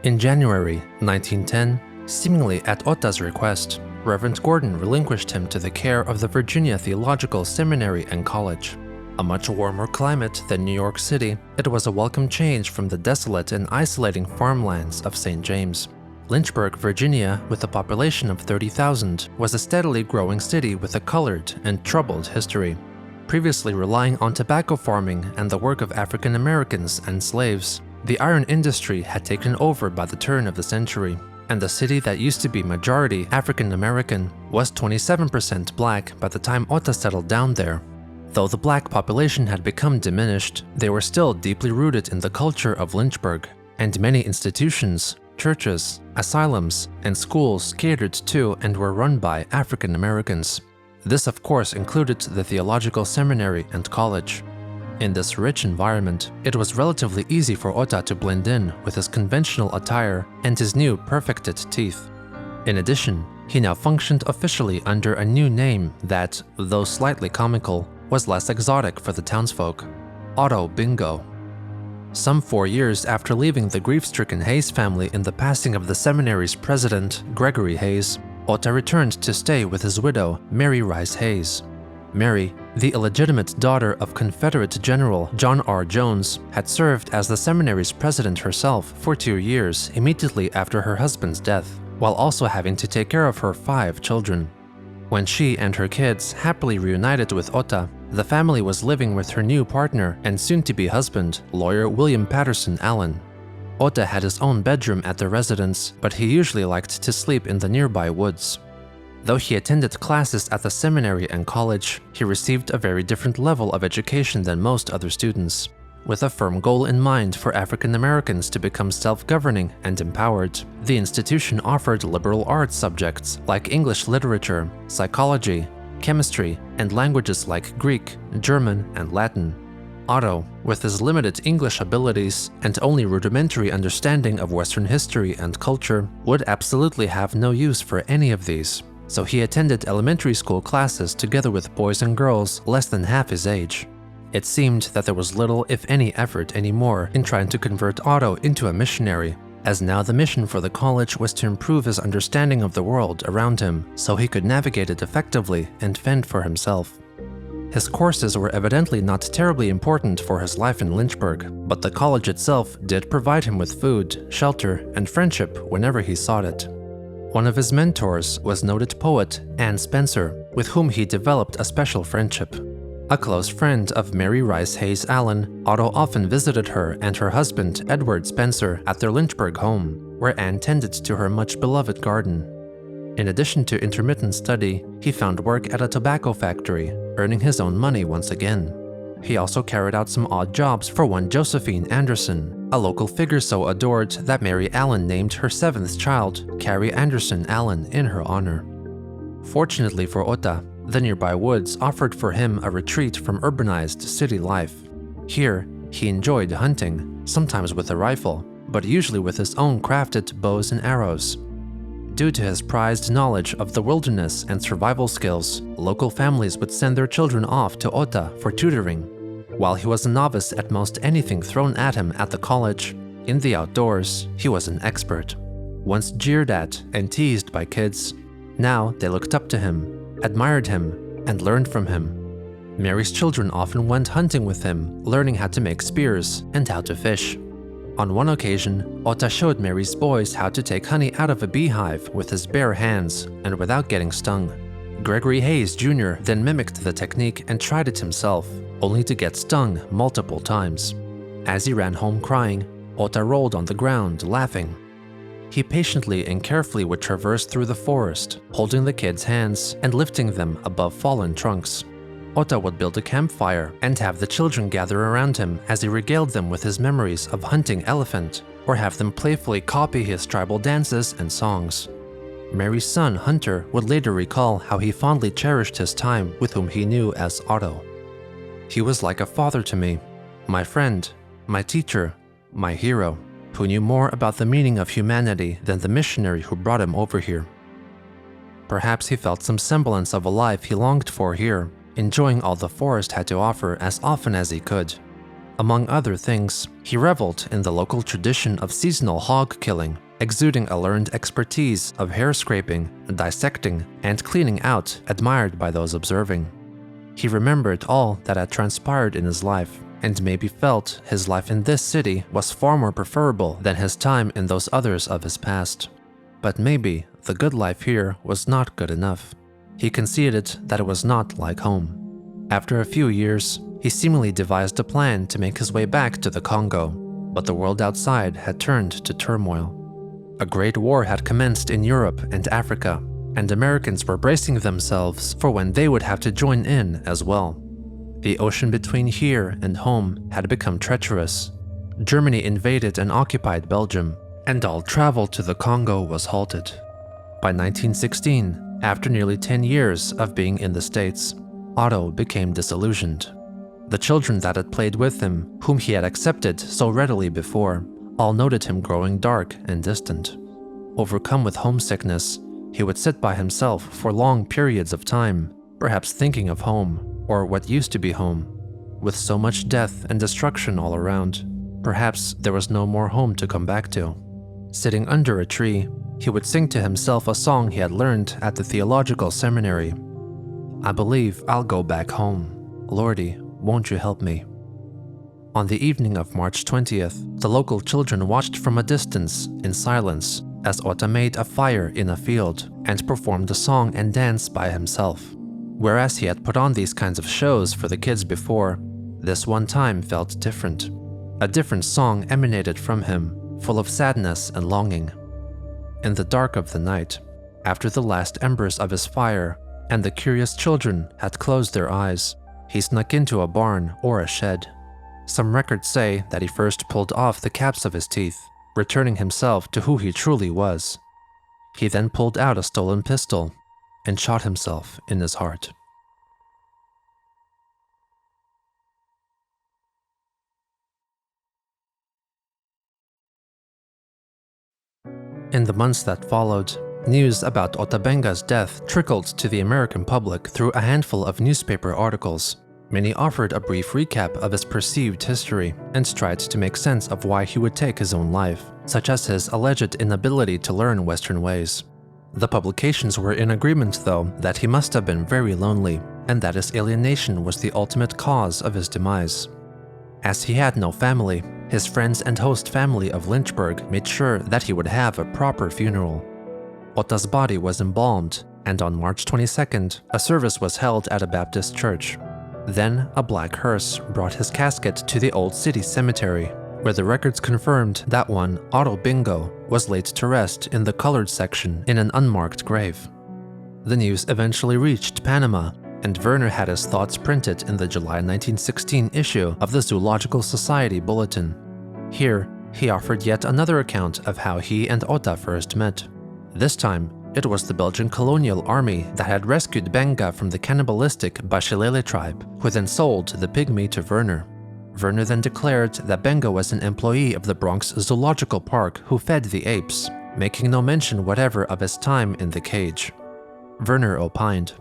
In January 1910, seemingly at Ota's request, Reverend Gordon relinquished him to the care of the Virginia Theological Seminary and College. A much warmer climate than New York City, it was a welcome change from the desolate and isolating farmlands of St. James. Lynchburg, Virginia, with a population of 30,000, was a steadily growing city with a colored and troubled history. Previously relying on tobacco farming and the work of African Americans and slaves, the iron industry had taken over by the turn of the century, and the city that used to be majority African American was 27% black by the time Ota settled down there. Though the black population had become diminished, they were still deeply rooted in the culture of Lynchburg, and many institutions, churches, asylums, and schools catered to and were run by African Americans. This, of course, included the theological seminary and college. In this rich environment, it was relatively easy for Ota to blend in with his conventional attire and his new perfected teeth. In addition, he now functioned officially under a new name that, though slightly comical, was less exotic for the townsfolk: Ota Benga. Some 4 years after leaving the grief-stricken Hayes family in the passing of the seminary's president, Gregory Hayes, Ota returned to stay with his widow, Mary Rice Hayes. Mary, the illegitimate daughter of Confederate General John R. Jones, had served as the seminary's president herself for 2 years immediately after her husband's death, while also having to take care of her 5 children. When she and her kids happily reunited with Ota, the family was living with her new partner and soon-to-be husband, lawyer William Patterson Allen. Ota had his own bedroom at the residence, but he usually liked to sleep in the nearby woods. Though he attended classes at the seminary and college, he received a very different level of education than most other students. With a firm goal in mind for African Americans to become self-governing and empowered, the institution offered liberal arts subjects like English literature, psychology, chemistry, and languages like Greek, German, and Latin. Otto, with his limited English abilities and only rudimentary understanding of Western history and culture, would absolutely have no use for any of these. so he attended elementary school classes together with boys and girls less than half his age. It seemed that there was little, if any, effort anymore in trying to convert Otto into a missionary, as now the mission for the college was to improve his understanding of the world around him so he could navigate it effectively and fend for himself. His courses were evidently not terribly important for his life in Lynchburg, but the college itself did provide him with food, shelter, and friendship whenever he sought it. One of his mentors was noted poet Anne Spencer, with whom he developed a special friendship. A close friend of Mary Rice Hayes Allen, Otto often visited her and her husband, Edward Spencer, at their Lynchburg home, where Anne tended to her much-beloved garden. In addition to intermittent study, he found work at a tobacco factory, earning his own money once again. He also carried out some odd jobs for one Josephine Anderson, a local figure so adored that Mary Allen named her seventh child, Carrie Anderson Allen, in her honor. Fortunately for Ota, the nearby woods offered for him a retreat from urbanized city life. Here, he enjoyed hunting, sometimes with a rifle, but usually with his own crafted bows and arrows. Due to his prized knowledge of the wilderness and survival skills, local families would send their children off to Ota for tutoring. While he was a novice at most anything thrown at him at the college, in the outdoors, he was an expert. Once jeered at and teased by kids, now they looked up to him, admired him, and learned from him. Mary's children often went hunting with him, learning how to make spears and how to fish. On one occasion, Ota showed Mary's boys how to take honey out of a beehive with his bare hands and without getting stung. Gregory Hayes Jr. then mimicked the technique and tried it himself, only to get stung multiple times. As he ran home crying, Ota rolled on the ground, laughing. He patiently and carefully would traverse through the forest, holding the kids' hands and lifting them above fallen trunks. Ota would build a campfire and have the children gather around him as he regaled them with his memories of hunting elephant, or have them playfully copy his tribal dances and songs. Mary's son, Hunter, would later recall how he fondly cherished his time with whom he knew as Otto. He was like a father to me, my friend, my teacher, my hero, who knew more about the meaning of humanity than the missionary who brought him over here. Perhaps he felt some semblance of a life he longed for here, enjoying all the forest had to offer as often as he could. Among other things, he reveled in the local tradition of seasonal hog killing, exuding a learned expertise of hair scraping, dissecting, and cleaning out admired by those observing. He remembered all that had transpired in his life, and maybe felt his life in this city was far more preferable than his time in those others of his past. But maybe the good life here was not good enough. He conceded that it was not like home. After a few years, he seemingly devised a plan to make his way back to the Congo, but the world outside had turned to turmoil. A great war had commenced in Europe and Africa, and Americans were bracing themselves for when they would have to join in as well. The ocean between here and home had become treacherous. Germany invaded and occupied Belgium, and all travel to the Congo was halted. By 1916, after nearly 10 years of being in the States, Otto became disillusioned. The children that had played with him, whom he had accepted so readily before, all noted him growing dark and distant. Overcome with homesickness, he would sit by himself for long periods of time, perhaps thinking of home, or what used to be home. With so much death and destruction all around, perhaps there was no more home to come back to. Sitting under a tree, he would sing to himself a song he had learned at the theological seminary. I believe I'll go back home. Lordy, won't you help me? On the evening of March 20th, the local children watched from a distance, in silence, as Ota made a fire in a field and performed a song and dance by himself. Whereas he had put on these kinds of shows for the kids before, this one time felt different. A different song emanated from him, full of sadness and longing. In the dark of the night, after the last embers of his fire and the curious children had closed their eyes, he snuck into a barn or a shed. Some records say that he first pulled off the caps of his teeth, returning himself to who he truly was. He then pulled out a stolen pistol and shot himself in his heart. In the months that followed, News about Ota Benga's death trickled to the American public through a handful of newspaper articles. Many offered a brief recap of his perceived history and tried to make sense of why he would take his own life, such as his alleged inability to learn Western ways. The publications were in agreement, though, that he must have been very lonely, and that his alienation was the ultimate cause of his demise. As he had no family, his friends and host family of Lynchburg made sure that he would have a proper funeral. Ota's body was embalmed, and on March 22nd, a service was held at a Baptist church. Then, a black hearse brought his casket to the Old City Cemetery, where the records confirmed that one Ota Benga was laid to rest in the colored section in an unmarked grave. The news eventually reached Panama, and Verner had his thoughts printed in the July 1916 issue of the Zoological Society Bulletin. Here, he offered yet another account of how he and Ota first met. This time, it was the Belgian colonial army that had rescued Benga from the cannibalistic Bashilele tribe, who then sold the Pygmy to Verner. Verner then declared that Benga was an employee of the Bronx Zoological Park who fed the apes, making no mention whatever of his time in the cage. Verner opined,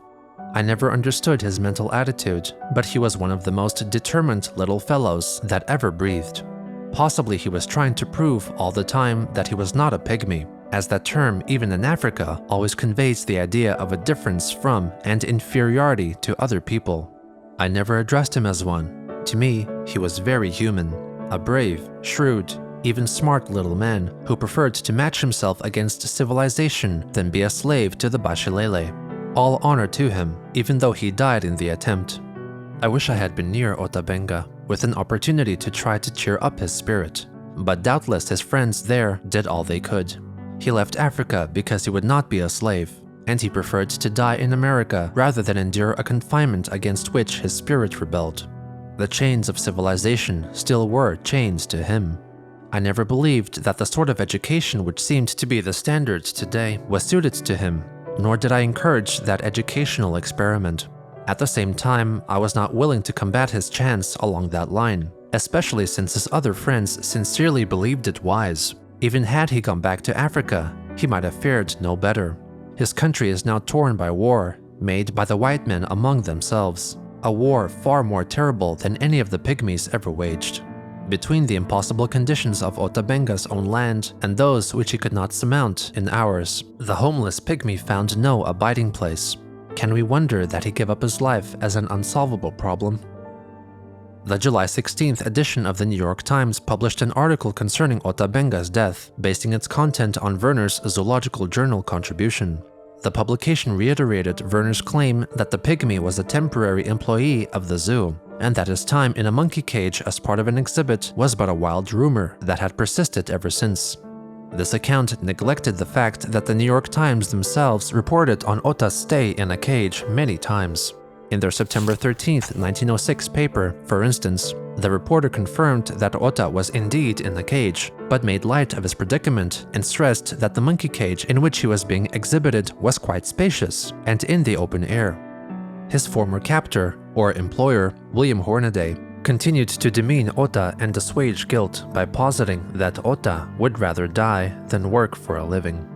"I never understood his mental attitude, but he was one of the most determined little fellows that ever breathed. Possibly he was trying to prove all the time that he was not a pygmy, as that term, even in Africa, always conveys the idea of a difference from and inferiority to other people. I never addressed him as one. To me, he was very human, a brave, shrewd, even smart little man who preferred to match himself against civilization than be a slave to the Bashilele. All honor to him, even though he died in the attempt. I wish I had been near Ota Benga, with an opportunity to try to cheer up his spirit, but doubtless his friends there did all they could. He left Africa because he would not be a slave, and he preferred to die in America rather than endure a confinement against which his spirit rebelled. The chains of civilization still were chains to him. I never believed that the sort of education which seemed to be the standard today was suited to him, nor did I encourage that educational experiment. At the same time, I was not willing to combat his chance along that line, especially since his other friends sincerely believed it wise. Even had he gone back to Africa, he might have fared no better. His country is now torn by war, made by the white men among themselves, a war far more terrible than any of the Pygmies ever waged. Between the impossible conditions of Ota Benga's own land and those which he could not surmount in ours, the homeless Pygmy found no abiding place. Can we wonder that he gave up his life as an unsolvable problem? The July 16th edition of the New York Times published an article concerning Ota Benga's death, basing its content on Verner's Zoological Journal contribution. The publication reiterated Verner's claim that the Pygmy was a temporary employee of the zoo, and that his time in a monkey cage as part of an exhibit was but a wild rumor that had persisted ever since. This account neglected the fact that the New York Times themselves reported on Ota's stay in a cage many times. In their September 13, 1906 paper, for instance, the reporter confirmed that Ota was indeed in the cage, but made light of his predicament and stressed that the monkey cage in which he was being exhibited was quite spacious and in the open air. His former captor, or employer, William Hornaday, continued to demean Ota and assuage guilt by positing that Ota would rather die than work for a living.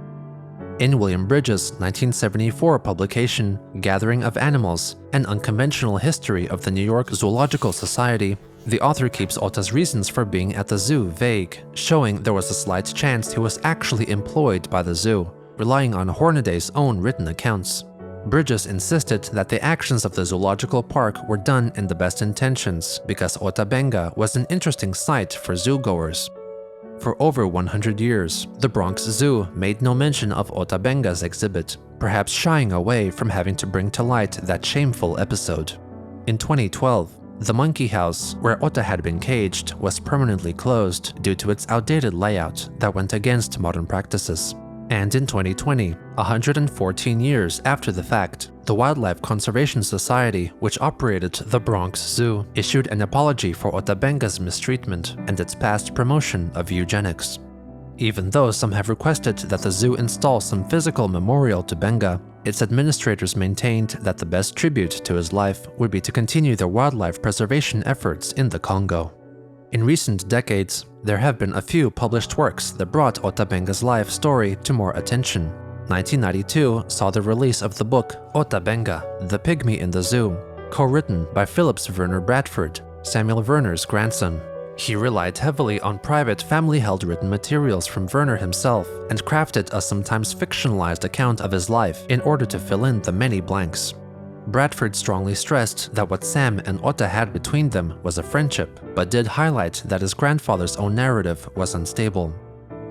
In William Bridges' 1974 publication, Gathering of Animals, An Unconventional History of the New York Zoological Society, the author keeps Ota's reasons for being at the zoo vague, showing there was a slight chance he was actually employed by the zoo, relying on Hornaday's own written accounts. Bridges insisted that the actions of the zoological park were done in the best intentions because Ota Benga was an interesting sight for zoogoers. For over 100 years, the Bronx Zoo made no mention of Ota Benga's exhibit, perhaps shying away from having to bring to light that shameful episode. In 2012, the monkey house, where Ota had been caged, was permanently closed due to its outdated layout that went against modern practices. And in 2020, 114 years after the fact, the Wildlife Conservation Society, which operated the Bronx Zoo, issued an apology for Ota Benga's mistreatment and its past promotion of eugenics. Even though some have requested that the zoo install some physical memorial to Benga, its administrators maintained that the best tribute to his life would be to continue their wildlife preservation efforts in the Congo. In recent decades, there have been a few published works that brought Ota Benga's life story to more attention. 1992 saw the release of the book Ota Benga, The Pygmy in the Zoo, co-written by Philip's Verner Bradford, Samuel Verner's grandson. He relied heavily on private family-held written materials from Verner himself and crafted a sometimes fictionalized account of his life in order to fill in the many blanks. Bradford strongly stressed that what Sam and Ota had between them was a friendship, but did highlight that his grandfather's own narrative was unstable.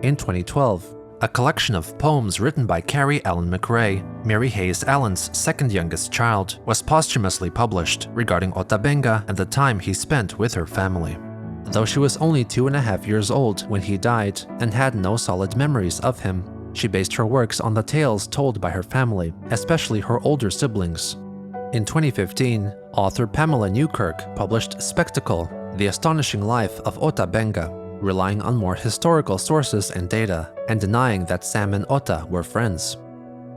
In 2012, a collection of poems written by Carrie Allen McRae, Mary Hayes Allen's second youngest child, was posthumously published regarding Ota Benga and the time he spent with her family. Though she was only 2.5 years old when he died and had no solid memories of him, she based her works on the tales told by her family, especially her older siblings. In 2015, author Pamela Newkirk published Spectacle: The Astonishing Life of Ota Benga, relying on more historical sources and data, and denying that Sam and Ota were friends.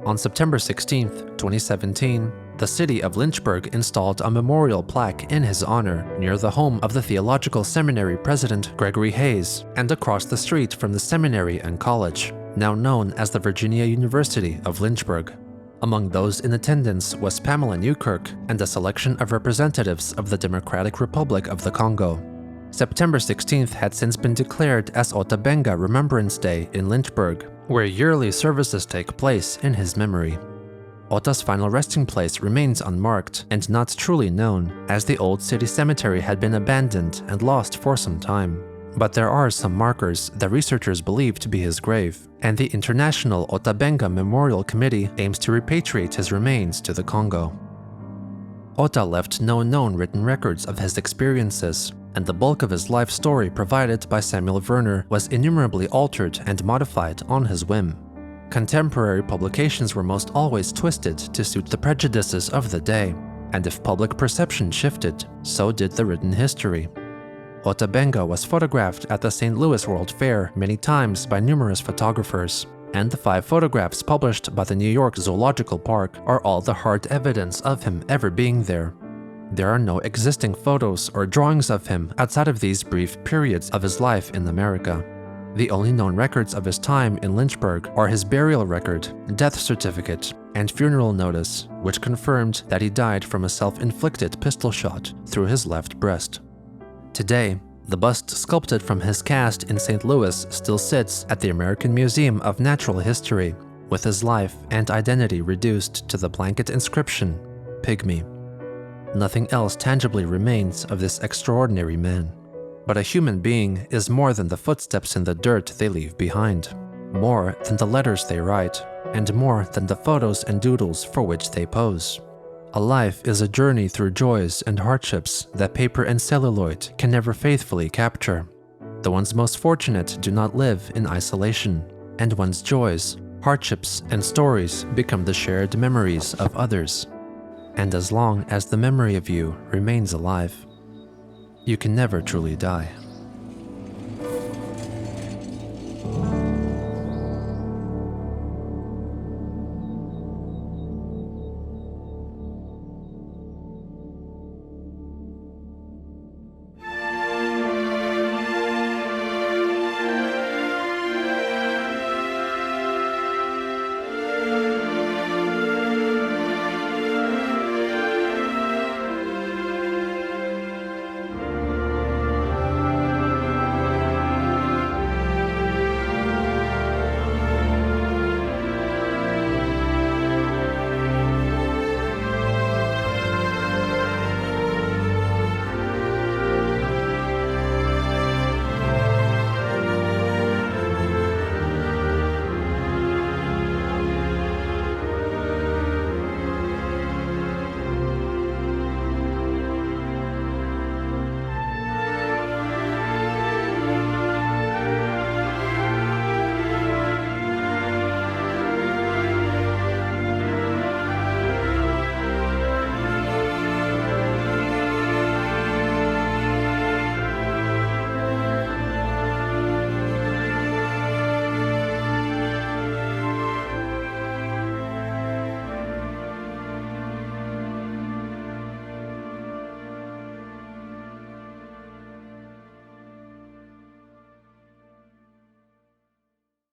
On September 16, 2017, the city of Lynchburg installed a memorial plaque in his honor near the home of the theological seminary president Gregory Hayes and across the street from the seminary and college, now known as the Virginia University of Lynchburg. Among those in attendance was Pamela Newkirk and a selection of representatives of the Democratic Republic of the Congo. September 16th had since been declared as Ota Benga Remembrance Day in Lynchburg, where yearly services take place in his memory. Ota's final resting place remains unmarked and not truly known, as the old city cemetery had been abandoned and lost for some time. But there are some markers that researchers believe to be his grave, and the International Ota Benga Memorial Committee aims to repatriate his remains to the Congo. Ota left no known written records of his experiences, and the bulk of his life story provided by Samuel Verner was innumerably altered and modified on his whim. Contemporary publications were most always twisted to suit the prejudices of the day, and if public perception shifted, so did the written history. Ota Benga was photographed at the St. Louis World Fair many times by numerous photographers, and the 5 photographs published by the New York Zoological Park are all the hard evidence of him ever being there. There are no existing photos or drawings of him outside of these brief periods of his life in America. The only known records of his time in Lynchburg are his burial record, death certificate, and funeral notice, which confirmed that he died from a self-inflicted pistol shot through his left breast. Today, the bust sculpted from his cast in St. Louis still sits at the American Museum of Natural History, with his life and identity reduced to the blanket inscription, Pygmy. Nothing else tangibly remains of this extraordinary man. But a human being is more than the footsteps in the dirt they leave behind, more than the letters they write, and more than the photos and doodles for which they pose. A life is a journey through joys and hardships that paper and celluloid can never faithfully capture. The ones most fortunate do not live in isolation, and one's joys, hardships, and stories become the shared memories of others. And as long as the memory of you remains alive, you can never truly die.